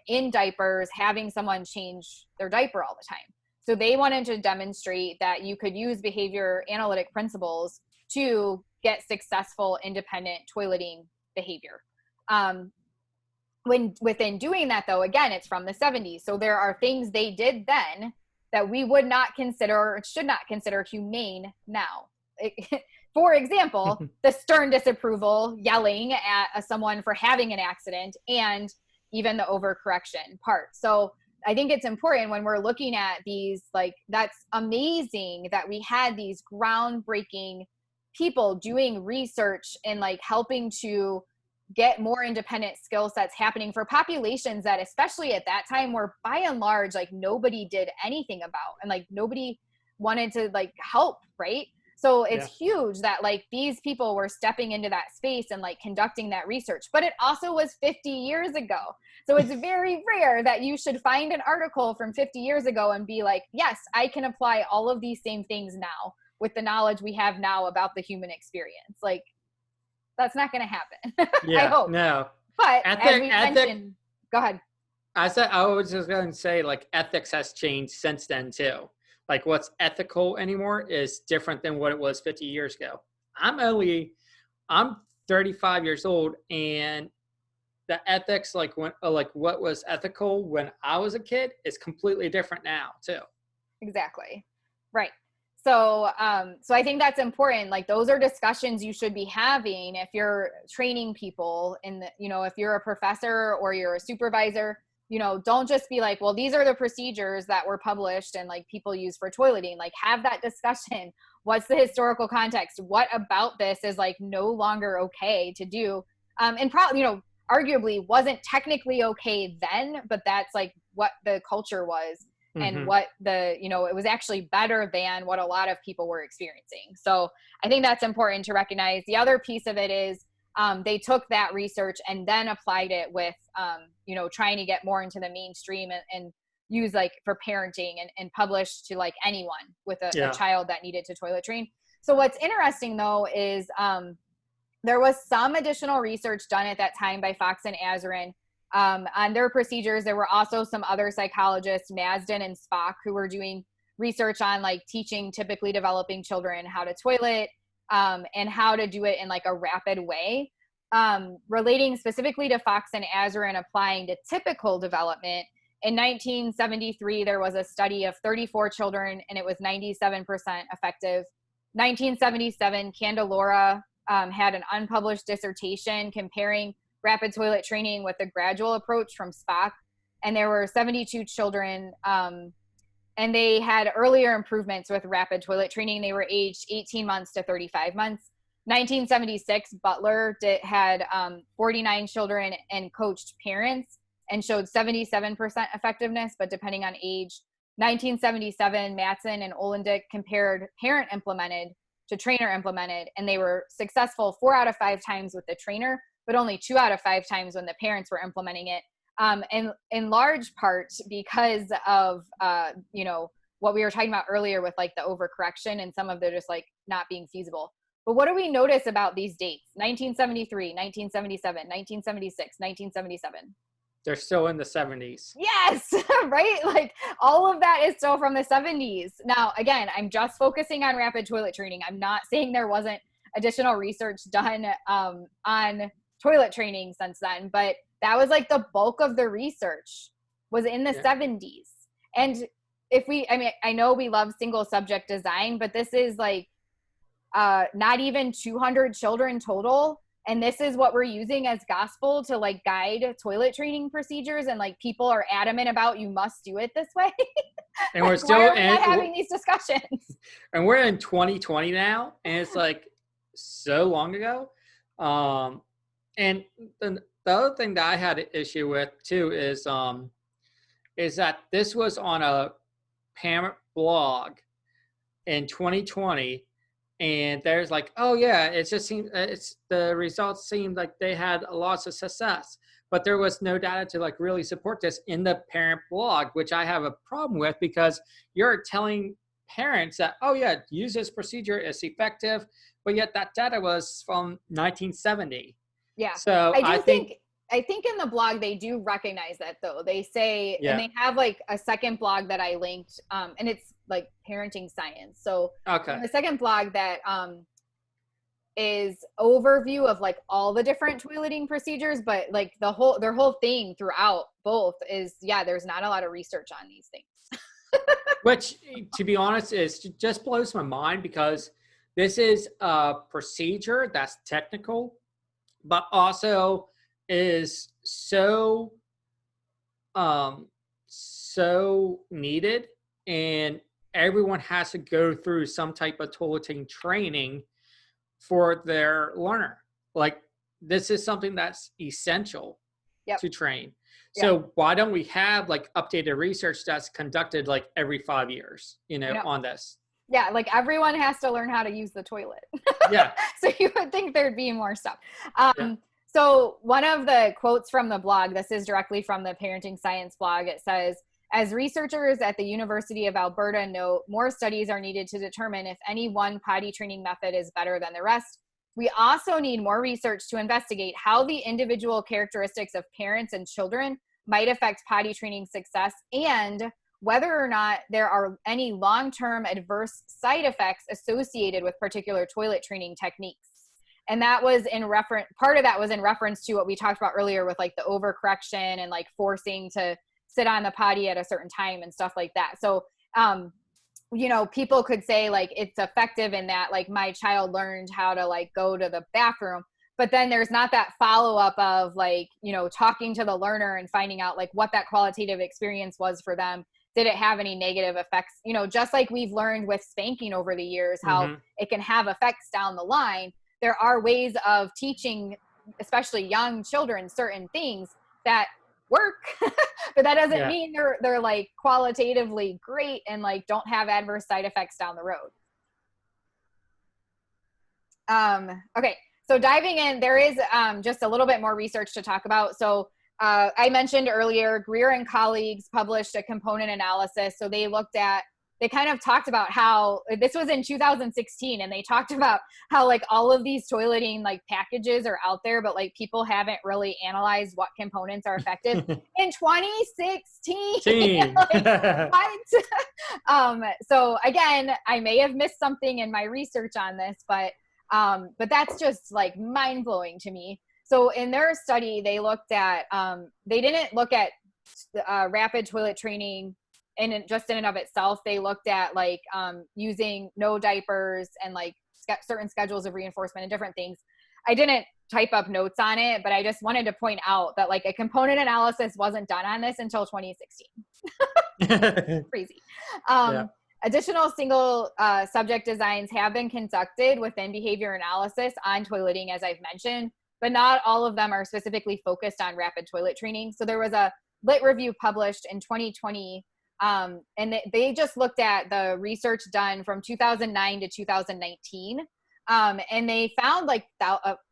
in diapers, having someone change their diaper all the time. So they wanted to demonstrate that you could use behavior analytic principles to get successful independent toileting behavior. Within doing that, though, again, it's from the 70s. So there are things they did then that we would not consider or should not consider humane now. For example, the stern disapproval, yelling at someone for having an accident, and even the overcorrection part. So I think it's important when we're looking at these, like, that's amazing that we had these groundbreaking people doing research and like helping to get more independent skill sets happening for populations that, especially at that time, were by and large like nobody did anything about, and like nobody wanted to like help, right? So it's huge that like these people were stepping into that space and like conducting that research. But it also was 50 years ago. So it's very rare that you should find an article from 50 years ago and be like, yes, I can apply all of these same things now with the knowledge we have now about the human experience. Like, that's not going to happen. Yeah, I hope. no. But as we mentioned, go ahead. I was just going to say, like, ethics has changed since then too. Like, what's ethical anymore is different than what it was 50 years ago. I'm 35 years old, and the ethics, like what was ethical when I was a kid, is completely different now too. Exactly. Right. So, so I think that's important. Like, those are discussions you should be having if you're training people in the, if you're a professor or you're a supervisor, don't just be like, well, these are the procedures that were published and like people use for toileting. Like, have that discussion. What's the historical context? What about this is like no longer okay to do? And probably, arguably wasn't technically okay then, but that's like what the culture was. And what it was actually better than what a lot of people were experiencing. So I think that's important to recognize. The other piece of it is they took that research and then applied it with, trying to get more into the mainstream and use like for parenting and publish to like anyone with a child that needed to toilet train. So what's interesting though is there was some additional research done at that time by Foxx and Azrin on their procedures. There were also some other psychologists, Marsden and Spock, who were doing research on like teaching typically developing children how to toilet and how to do it in like a rapid way. Relating specifically to Foxx and Azrin applying to typical development, in 1973, there was a study of 34 children and it was 97% effective. 1977, Candelora had an unpublished dissertation comparing rapid toilet training with the gradual approach from Spock. And there were 72 children and they had earlier improvements with rapid toilet training. They were aged 18 months to 35 months. 1976, Butler had 49 children and coached parents and showed 77% effectiveness, but depending on age. 1977, Matson and Olendick compared parent implemented to trainer implemented, and they were successful 4 out of 5 times with the trainer, but only 2 out of 5 times when the parents were implementing it. And in large part because of, what we were talking about earlier with like the overcorrection and some of the just like not being feasible. But what do we notice about these dates? 1973, 1977, 1976, 1977. They're still in the 70s. Yes, right? Like all of that is still from the 70s. Now, again, I'm just focusing on rapid toilet training. I'm not saying there wasn't additional research done on toilet training since then, but that was like the bulk of the research was in the 70s. And I know we love single subject design, but this is like not even 200 children total. And this is what we're using as gospel to like guide toilet training procedures. And like people are adamant about, you must do it this way. And we're still why are we not having these discussions? And we're in 2020 now. And it's like so long ago. And the other thing that I had an issue with too is that this was on a parent blog in 2020. And there's like, oh yeah, it just seemed the results seemed like they had a lot of success, but there was no data to like really support this in the parent blog, which I have a problem with, because you're telling parents that, oh yeah, use this procedure, it's effective, but yet that data was from 1970. Yeah. So I think in the blog they do recognize that though. They say, and they have like a second blog that I linked, and it's like parenting science. So the second blog that is overview of like all the different toileting procedures, but like their whole thing throughout both is, there's not a lot of research on these things. Which, to be honest, just blows my mind, because this is a procedure that's technical, but also is so needed, and everyone has to go through some type of toileting training for their learner. Like, this is something that's essential to train. So why don't we have like updated research that's conducted like every 5 years, on this? Yeah, like everyone has to learn how to use the toilet. Yeah. So you would think there'd be more stuff. So one of the quotes from the blog, this is directly from the Parenting Science blog. It says, as researchers at the University of Alberta note, more studies are needed to determine if any one potty training method is better than the rest. We also need more research to investigate how the individual characteristics of parents and children might affect potty training success, and whether or not there are any long-term adverse side effects associated with particular toilet training techniques. And that was part of that was in reference to what we talked about earlier with like the overcorrection and like forcing to sit on the potty at a certain time and stuff like that. So, people could say like it's effective in that like my child learned how to like go to the bathroom, but then there's not that follow-up of like, talking to the learner and finding out like what that qualitative experience was for them. Did it have any negative effects? Just like we've learned with spanking over the years, how it can have effects down the line. There are ways of teaching, especially young children, certain things that work, but that doesn't mean they're like qualitatively great and like don't have adverse side effects down the road. Okay, so diving in, there is just a little bit more research to talk about. So I mentioned earlier, Greer and colleagues published a component analysis. So they kind of talked about how, this was in 2016, and they talked about how like all of these toileting like packages are out there, but like people haven't really analyzed what components are effective in 2016. Like, what? So again, I may have missed something in my research on this, but that's just like mind blowing to me. So in their study, they looked at, they didn't look at rapid toilet training in and of itself. They looked at like using no diapers and like certain schedules of reinforcement and different things. I didn't type up notes on it, but I just wanted to point out that like a component analysis wasn't done on this until 2016. Crazy. Additional single subject designs have been conducted within behavior analysis on toileting, as I've mentioned, but not all of them are specifically focused on rapid toilet training. So there was a lit review published in 2020, and they just looked at the research done from 2009 to 2019. And they found like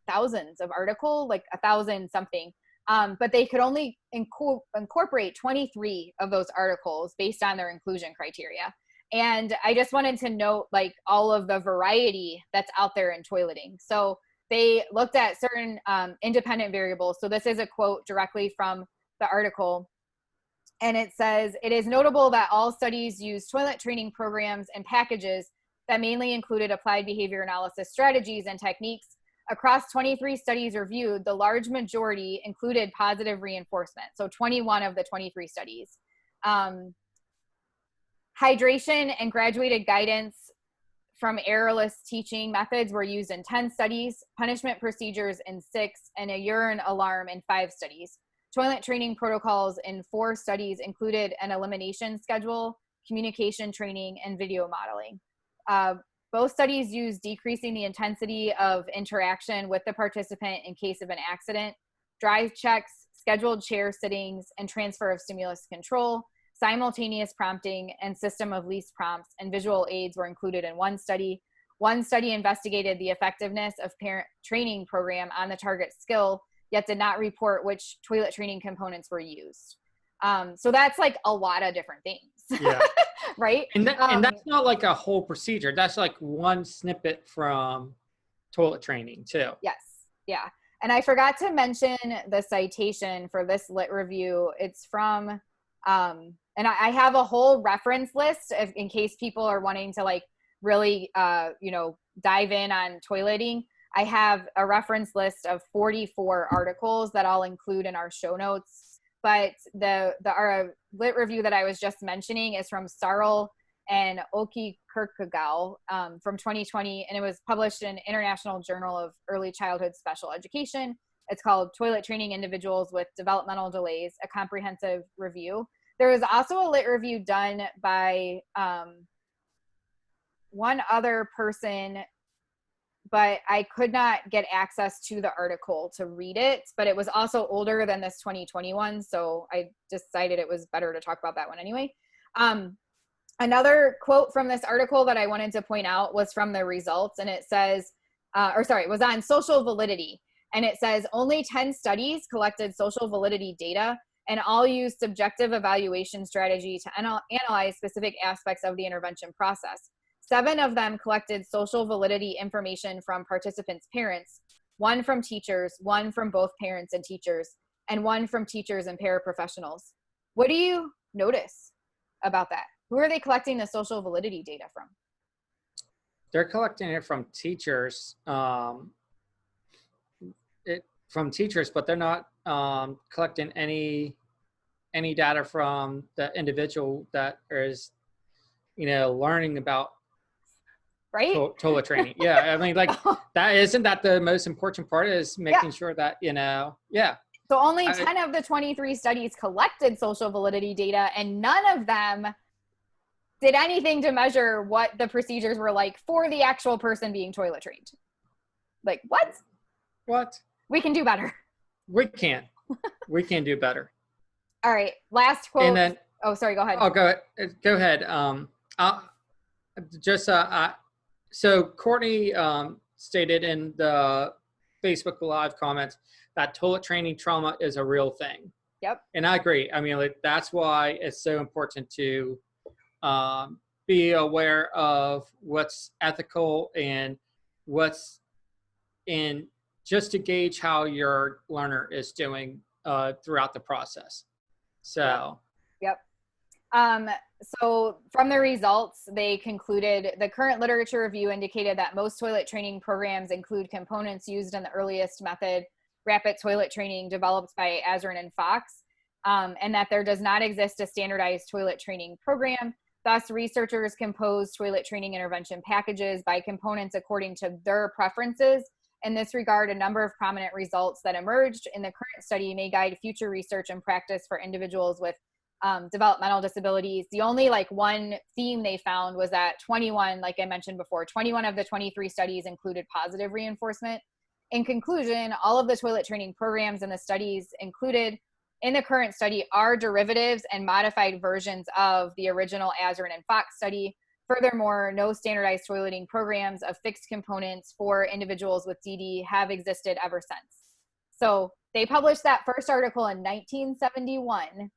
thousands of articles, like 1,000 something. But they could only incorporate 23 of those articles based on their inclusion criteria. And I just wanted to note like all of the variety that's out there in toileting. So they looked at certain independent variables. So this is a quote directly from the article. And it says, it is notable that all studies use toilet training programs and packages that mainly included applied behavior analysis strategies and techniques. Across 23 studies reviewed, the large majority included positive reinforcement. So 21 of the 23 studies. Hydration and graduated guidance from errorless teaching methods were used in 10 studies, punishment procedures in 6, and a urine alarm in 5 studies. Toilet training protocols in 4 studies included an elimination schedule, communication training, and video modeling. Both studies used decreasing the intensity of interaction with the participant in case of an accident, drive checks, scheduled chair sittings, and transfer of stimulus control, simultaneous prompting, and system of least prompts and visual aids were included in one study. One study investigated the effectiveness of parent training program on the target skill, yet did not report which toilet training components were used. So that's like a lot of different things. Yeah. Right? And that's not like a whole procedure. That's like one snippet from toilet training too. Yes. Yeah. And I forgot to mention the citation for this lit review. It's from, and I have a whole reference list in case people are wanting to like really, dive in on toileting. I have a reference list of 44 articles that I'll include in our show notes. But our lit review that I was just mentioning is from Sarl and Oki Kirkegau from 2020, and it was published in International Journal of Early Childhood Special Education. It's called Toilet Training Individuals with Developmental Delays, a Comprehensive Review. There was also a lit review done by one other person, but I could not get access to the article to read it, but it was also older than this 2021, so I decided it was better to talk about that one anyway. Another quote from this article that I wanted to point out was from the results, and it says, it was on social validity, and it says only 10 studies collected social validity data, and all used subjective evaluation strategy to analyze specific aspects of the intervention process. 7 of them collected social validity information from participants' parents, 1 from teachers, 1 from both parents and teachers, and 1 from teachers and paraprofessionals. What do you notice about that? Who are they collecting the social validity data from? They're collecting it from teachers, but they're not collecting any data from the individual that is, learning about right? Toilet training. Yeah. I mean, like isn't that the most important part is making sure that, yeah. So only 10 of the 23 studies collected social validity data, and none of them did anything to measure what the procedures were like for the actual person being toilet trained. Like, what? What? We can do better. We can. We can do better. All right. Last quote. And then, sorry, go ahead. Oh, go ahead. So Courtney stated in the Facebook Live comments that toilet training trauma is a real thing. Yep. And I agree. I mean, like, that's why it's so important to be aware of what's ethical and what's in, just to gauge how your learner is doing throughout the process. So. Yep. So from the results, they concluded the current literature review indicated that most toilet training programs include components used in the earliest method, rapid toilet training, developed by Azrin and Foxx, and that there does not exist a standardized toilet training program. Thus, researchers composed toilet training intervention packages by components according to their preferences. In this regard, a number of prominent results that emerged in the current study may guide future research and practice for individuals with developmental disabilities. The only one theme they found was that 21, like I mentioned before, 21 of the 23 studies included positive reinforcement. In conclusion, all of the toilet training programs in the studies included in the current study are derivatives and modified versions of the original Azrin and Foxx study. Furthermore, no standardized toileting programs of fixed components for individuals with DD have existed ever since. So they published that first article in 1971.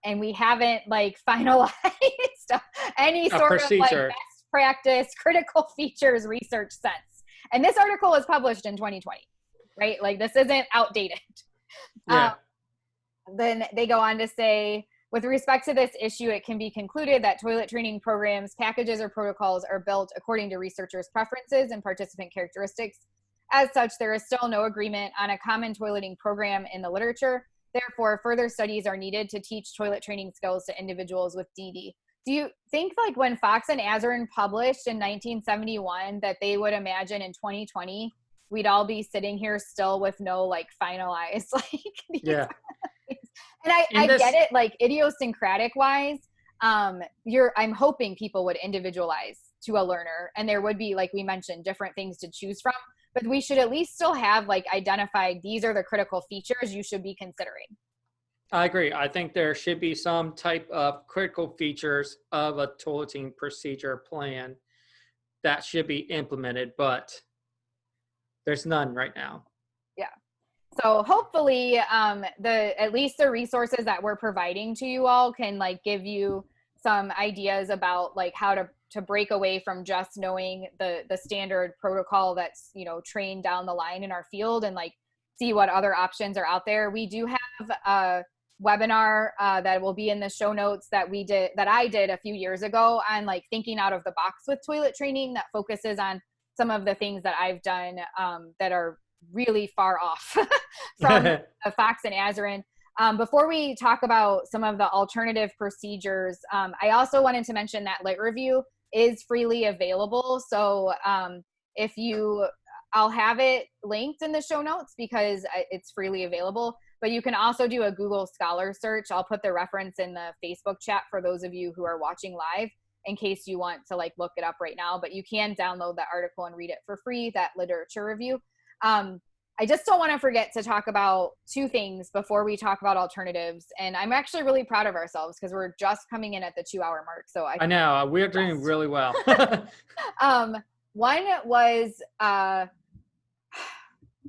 And we haven't finalized any sort of best practice, critical features research since. And this article was published in 2020, right? This isn't outdated. Yeah. Then they go on to say, with respect to this issue, it can be concluded that toilet training programs, packages, or protocols are built according to researchers' preferences and participant characteristics. As such, there is still no agreement on a common toileting program in the literature. Therefore, further studies are needed to teach toilet training skills to individuals with DD. Do you think like when Foxx and Azrin published in 1971 that they would imagine in 2020 we'd all be sitting here still with no like finalized like yeah. And I get it, like idiosyncratic wise, I'm hoping people would individualize to a learner, and there would be, like we mentioned, different things to choose from, but we should at least still have like identified these are the critical features you should be considering. I agree. I think there should be some type of critical features of a toileting procedure plan that should be implemented, but there's none right now. Yeah. So hopefully at least the resources that we're providing to you all can like give you some ideas about like how to break away from just knowing the standard protocol that's, you know, trained down the line in our field, and like see what other options are out there. We do have a webinar that will be in the show notes that I did a few years ago on like thinking out of the box with toilet training, that focuses on some of the things that I've done that are really far off from Foxx and Azrin. Before we talk about some of the alternative procedures, I also wanted to mention that Lit Review is freely available. So I'll have it linked in the show notes because it's freely available, but you can also do a Google Scholar search. I'll put the reference in the Facebook chat for those of you who are watching live in case you want to like look it up right now, but you can download that article and read it for free, that literature review. I just don't want to forget to talk about two things before we talk about alternatives. And I'm actually really proud of ourselves because we're just coming in at the 2-hour mark. So I know we're doing really well. One was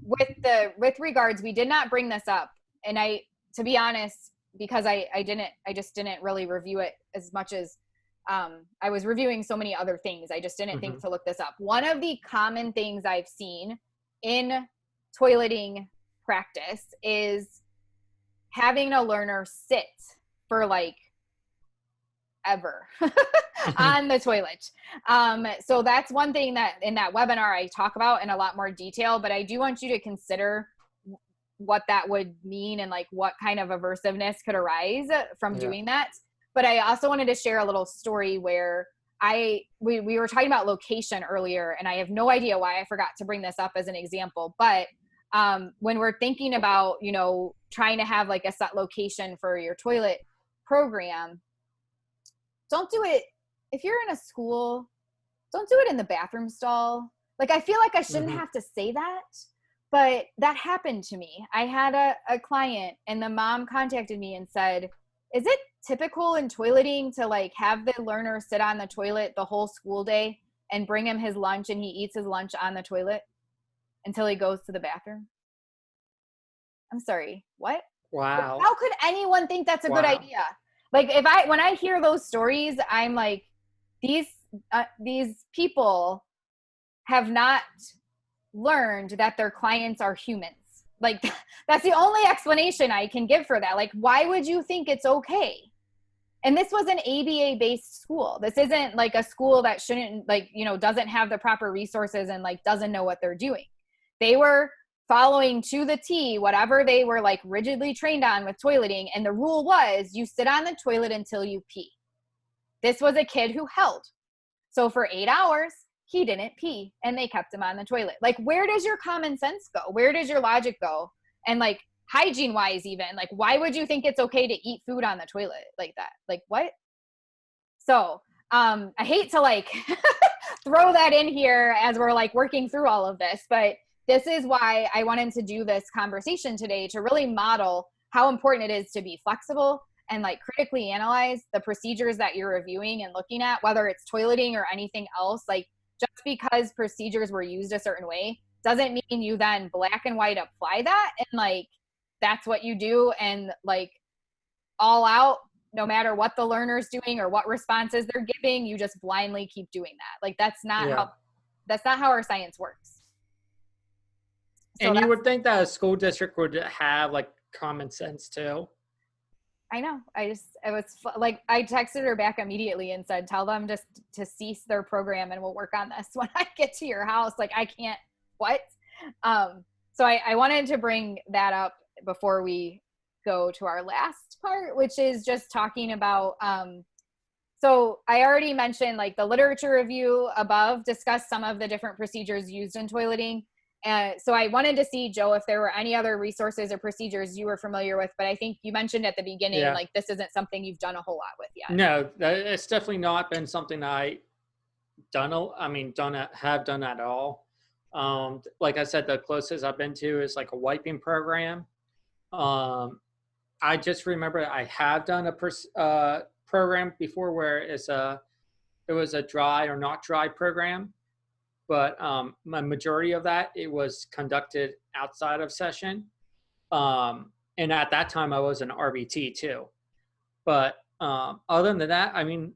with regards, we did not bring this up. And to be honest, because I just didn't really review it as much as I was reviewing so many other things. I just didn't think to look this up. One of the common things I've seen in toileting practice is having a learner sit for like ever on the toilet. So that's one thing that in that webinar I talk about in a lot more detail, but I do want you to consider what that would mean and like what kind of aversiveness could arise from doing that. But I also wanted to share a little story where we were talking about location earlier, and I have no idea why I forgot to bring this up as an example, but when we're thinking about, you know, trying to have like a set location for your toilet program, don't do it if you're in a school, don't do it in the bathroom stall. Like, I feel like I shouldn't have to say that, but that happened to me. I had a client and the mom contacted me and said, is it typical in toileting to like have the learner sit on the toilet the whole school day and bring him his lunch and he eats his lunch on the toilet until he goes to the bathroom? I'm sorry, what? Wow. How could anyone think that's a good idea? Like when I hear those stories, I'm like, these people have not learned that their clients are humans. Like that's the only explanation I can give for that. Like, why would you think it's okay? And this was an ABA based school. This isn't like a school that shouldn't, like, you know, doesn't have the proper resources and like doesn't know what they're doing. They were following to the T whatever they were like rigidly trained on with toileting. And the rule was you sit on the toilet until you pee. This was a kid who held. So for 8 hours, he didn't pee and they kept him on the toilet. Like, where does your common sense go? Where does your logic go? And like hygiene wise, even like, why would you think it's okay to eat food on the toilet like that? Like what? So I hate to like throw that in here as we're like working through all of this, but this is why I wanted to do this conversation today, to really model how important it is to be flexible and like critically analyze the procedures that you're reviewing and looking at, whether it's toileting or anything else. Like, just because procedures were used a certain way doesn't mean you then black and white apply that and like that's what you do and like all out, no matter what the learner's doing or what responses they're giving, you just blindly keep doing that. Like that's not how our science works. So and you would think that a school district would have like common sense too. I know. I texted her back immediately and said, tell them just to cease their program and we'll work on this when I get to your house. Like, I can't, what? So I wanted to bring that up before we go to our last part, which is just talking about So I already mentioned like the literature review above discussed some of the different procedures used in toileting. So I wanted to see, Joe, if there were any other resources or procedures you were familiar with, but I think you mentioned at the beginning, like this isn't something you've done a whole lot with yet. No, it's definitely not been something I have done at all. Like I said, the closest I've been to is like a wiping program. I just remember I have done a program before where it was a dry or not dry program, but my majority of that, it was conducted outside of session. And at that time I was an RBT too. But other than that, I mean,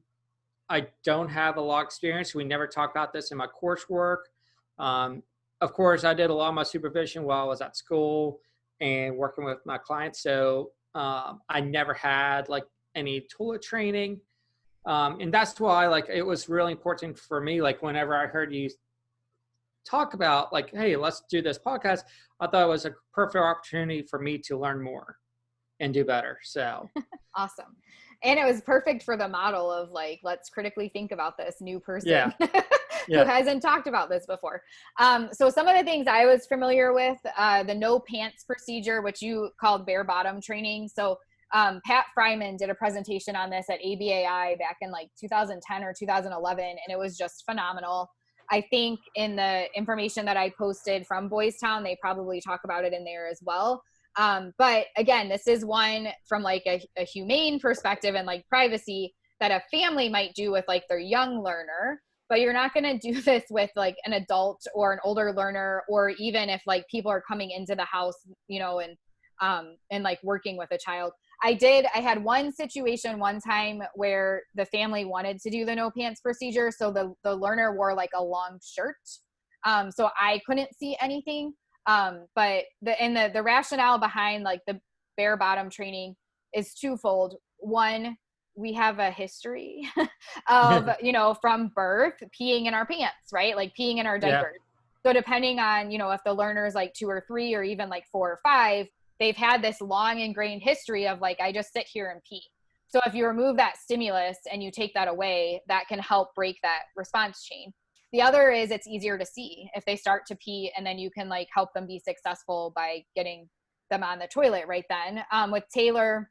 I don't have a lot of experience. We never talked about this in my coursework. Of course, I did a lot of my supervision while I was at school and working with my clients. So I never had like any toilet training. And that's why like it was really important for me. Like whenever I heard you talk about like, hey, let's do this podcast, I thought it was a perfect opportunity for me to learn more and do better. So awesome. And it was perfect for the model of like, let's critically think about this new person who hasn't talked about this before. So some of the things I was familiar with, the no pants procedure, which you called bare bottom training. So Pat Fryman did a presentation on this at ABAI back in like 2010 or 2011, and it was just phenomenal. I think in the information that I posted from Boys Town, they probably talk about it in there as well. But again, this is one from like a humane perspective and like privacy that a family might do with like their young learner, but you're not going to do this with like an adult or an older learner, or even if like people are coming into the house, you know, and like working with a child. I had one situation one time where the family wanted to do the no pants procedure. So the learner wore like a long shirt. So I couldn't see anything. But the rationale behind like the bare bottom training is twofold. One, we have a history of, you know, from birth, peeing in our pants, right? Like peeing in our diapers. So depending on, you know, if the learner is like 2 or 3 or even like 4 or 5, they've had this long ingrained history of like, I just sit here and pee. So if you remove that stimulus and you take that away, that can help break that response chain. The other is it's easier to see if they start to pee, and then you can like help them be successful by getting them on the toilet right then. With Taylor,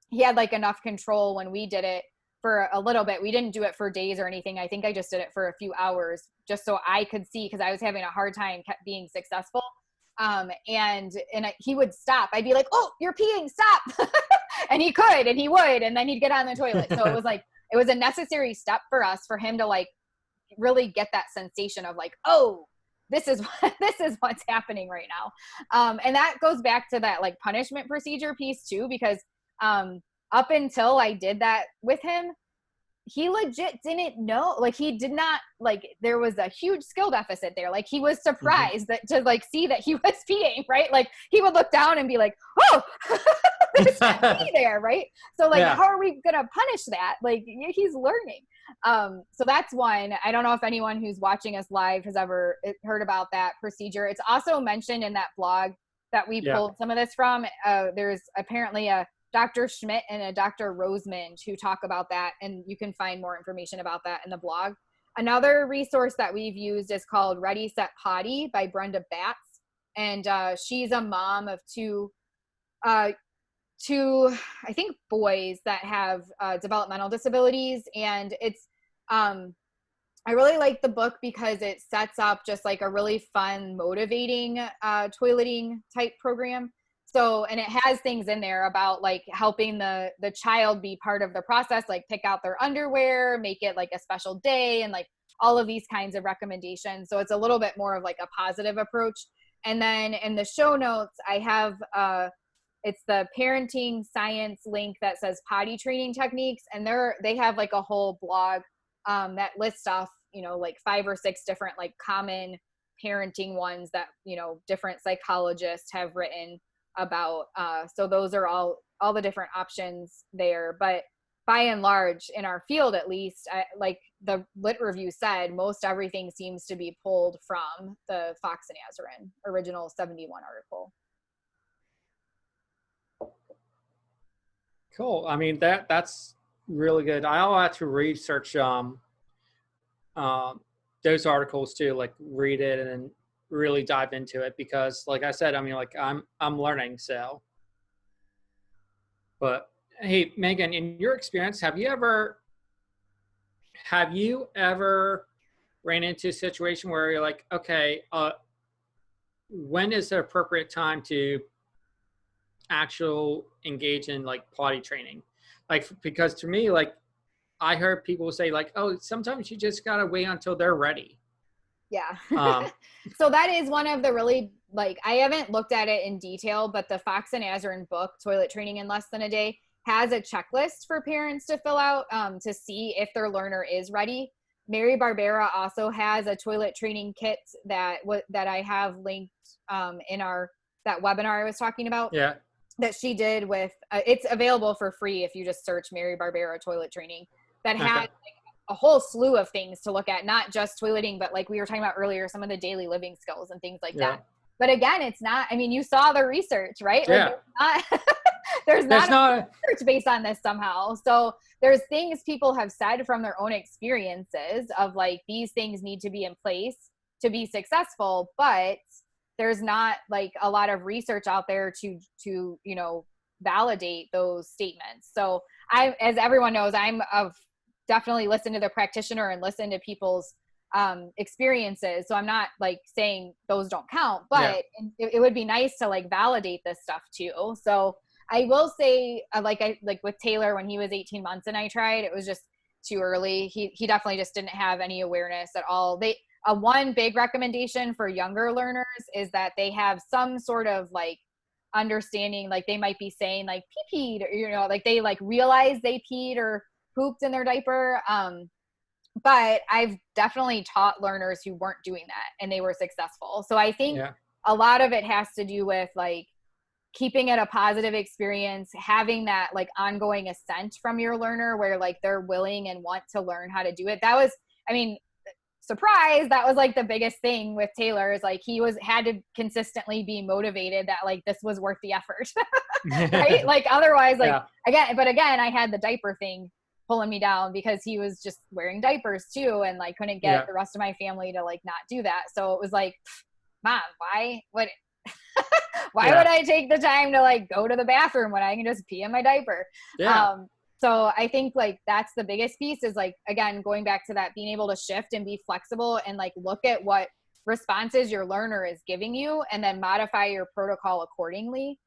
he had like enough control when we did it for a little bit. We didn't do it for days or anything. I think I just did it for a few hours just so I could see, because I was having a hard time being successful. And he would stop. I'd be like, oh, you're peeing, stop. And he could, and he would, and then he'd get on the toilet. So it was like, it was a necessary step for us, for him to like really get that sensation of like, oh, this is what's happening right now. And that goes back to that like punishment procedure piece too, because up until I did that with him, he legit didn't know, like he did not, like there was a huge skill deficit there. Like he was surprised that to like see that he was peeing, right? Like he would look down and be like, oh, there's pee there, right? So like, how are we gonna punish that? Like he's learning. So that's one. I don't know if anyone who's watching us live has ever heard about that procedure. It's also mentioned in that blog that we pulled some of this from. There's apparently a Dr. Schmidt and a Dr. Rosemond who talk about that, and you can find more information about that in the blog. Another resource that we've used is called Ready, Set, Potty by Brenda Batts, and she's a mom of two, I think, boys that have developmental disabilities, and it's I really like the book because it sets up just like a really fun, motivating toileting type program. So, and it has things in there about like helping the child be part of the process, like pick out their underwear, make it like a special day, and like all of these kinds of recommendations. So it's a little bit more of like a positive approach. And then in the show notes, I have, it's the parenting science link that says potty training techniques. And they have like a whole blog that lists off, you know, like 5 or 6 different like common parenting ones that, you know, different psychologists have written about. So those are all the different options there. But by and large, in our field at least, like the lit review said, most everything seems to be pulled from the Foxx and Azrin original 71 article. Cool. I mean, that's really good. I'll have to research those articles too, like read it and really dive into it, because like I said, I mean, like I'm learning. So, but hey, Megan, in your experience, have you ever ran into a situation where you're like, okay, when is the appropriate time to actual engage in like potty training? Like, because to me, like, I heard people say like, oh, sometimes you just gotta wait until they're ready. Yeah. So that is one of the really, like, I haven't looked at it in detail, but the Foxx and Azrin book, Toilet Training in Less Than a Day, has a checklist for parents to fill out to see if their learner is ready. Mary Barbera also has a toilet training kit that I have linked in that webinar I was talking about. Yeah. That she did with, it's available for free if you just search Mary Barbera toilet training, that has like a whole slew of things to look at, not just toileting, but like we were talking about earlier, some of the daily living skills and things like that. But again, it's not, I mean, you saw the research, right? Like there's not research based on this somehow. So there's things people have said from their own experiences of like, these things need to be in place to be successful, but there's not like a lot of research out there to, you know, validate those statements. So as everyone knows, I'm definitely listen to the practitioner and listen to people's experiences. So I'm not like saying those don't count, but it would be nice to like validate this stuff too. So I will say, like with Taylor, when he was 18 months and I tried, it was just too early. He definitely just didn't have any awareness at all. One big recommendation for younger learners is that they have some sort of like understanding, like they might be saying like pee-peed, or, you know, like they like realize they peed or pooped in their diaper. But I've definitely taught learners who weren't doing that and they were successful. So I think a lot of it has to do with like keeping it a positive experience, having that like ongoing assent from your learner where like they're willing and want to learn how to do it. That was, I mean, surprise, that was like the biggest thing with Taylor, is like he had to consistently be motivated that like this was worth the effort. Right? Like otherwise, like again, I had the diaper thing pulling me down because he was just wearing diapers too and like couldn't get the rest of my family to like not do that. So it was like, Mom, why would I take the time to like go to the bathroom when I can just pee in my diaper? So I think like that's the biggest piece, is like, again, going back to that, being able to shift and be flexible and like look at what responses your learner is giving you and then modify your protocol accordingly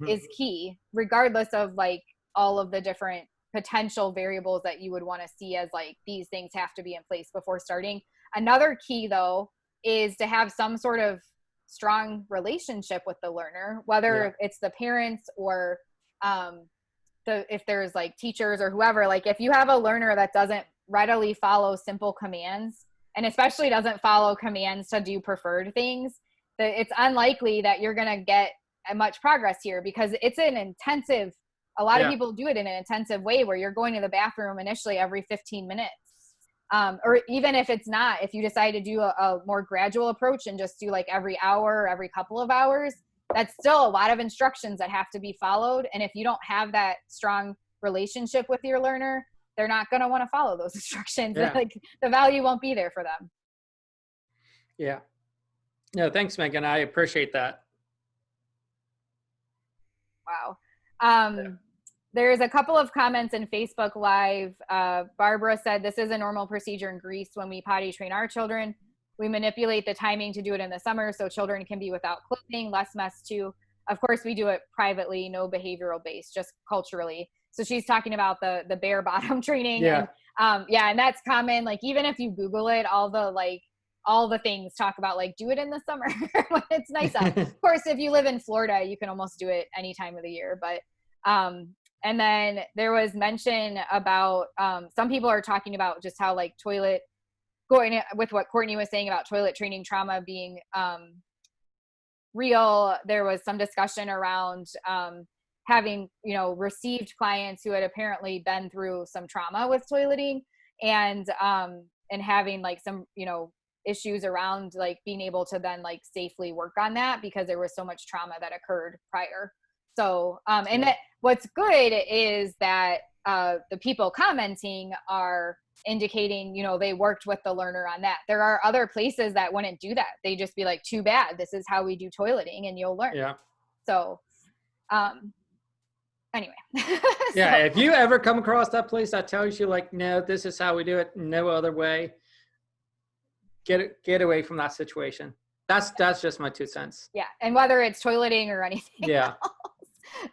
is key, regardless of like all of the different potential variables that you would want to see as like these things have to be in place before starting. Another key though is to have some sort of strong relationship with the learner, whether it's the parents or if there's like teachers or whoever. Like if you have a learner that doesn't readily follow simple commands, and especially doesn't follow commands to do preferred things, it's unlikely that you're going to get much progress here, because it's an intensive, a lot of people do it in an intensive way where you're going to the bathroom initially every 15 minutes. Or even if it's not, if you decide to do a more gradual approach and just do like every hour or every couple of hours, that's still a lot of instructions that have to be followed. And if you don't have that strong relationship with your learner, they're not going to want to follow those instructions. Like the value won't be there for them. Yeah. No, thanks, Megan. I appreciate that. Wow. There's a couple of comments in Facebook Live. Barbara said, this is a normal procedure in Greece when we potty train our children. We manipulate the timing to do it in the summer so children can be without clothing, less mess too. Of course, we do it privately, no behavioral based, just culturally. So she's talking about the bare bottom training. And that's common. Like even if you Google it, all the things talk about like do it in the summer when it's nice out. Of course, if you live in Florida, you can almost do it any time of the year. But and then there was mention about some people are talking about just how like going with what Courtney was saying about toilet training trauma being real. There was some discussion around having, received clients who had apparently been through some trauma with toileting and having like some, issues around like being able to then like safely work on that because there was so much trauma that occurred prior. So, and that what's good is that the people commenting are indicating, you know, they worked with the learner on that. There are other places that wouldn't do that. They just be like, too bad, this is how we do toileting and you'll learn. Yeah. So, anyway. Yeah. If you ever come across that place that tells you like, no, this is how we do it, no other way, get away from that situation. That's just my 2 cents. Yeah. And whether it's toileting or anything else.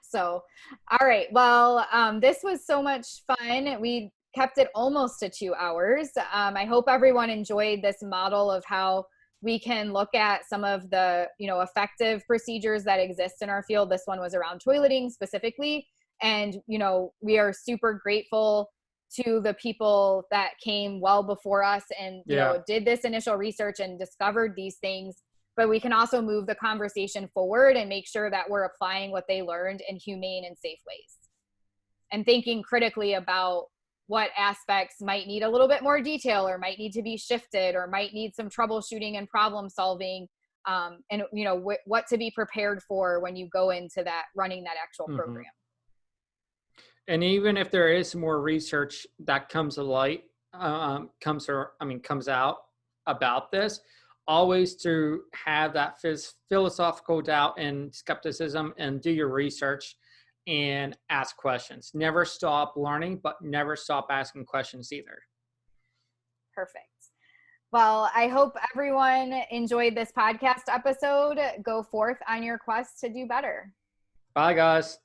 So, all right. Well, this was so much fun. We kept it almost to 2 hours. I hope everyone enjoyed this model of how we can look at some of the, you know, effective procedures that exist in our field. This one was around toileting specifically. And, you know, we are super grateful to the people that came well before us and, you know, did this initial research and discovered these things. But we can also move the conversation forward and make sure that we're applying what they learned in humane and safe ways. And thinking critically about what aspects might need a little bit more detail or might need to be shifted or might need some troubleshooting and problem solving. And, you know, what to be prepared for when you go into that, running that actual program. And even if there is more research that comes to light, comes out about this, always to have that philosophical doubt and skepticism and do your research and ask questions. Never stop learning, but never stop asking questions either. Perfect. Well, I hope everyone enjoyed this podcast episode. Go forth on your quest to do better. Bye, guys.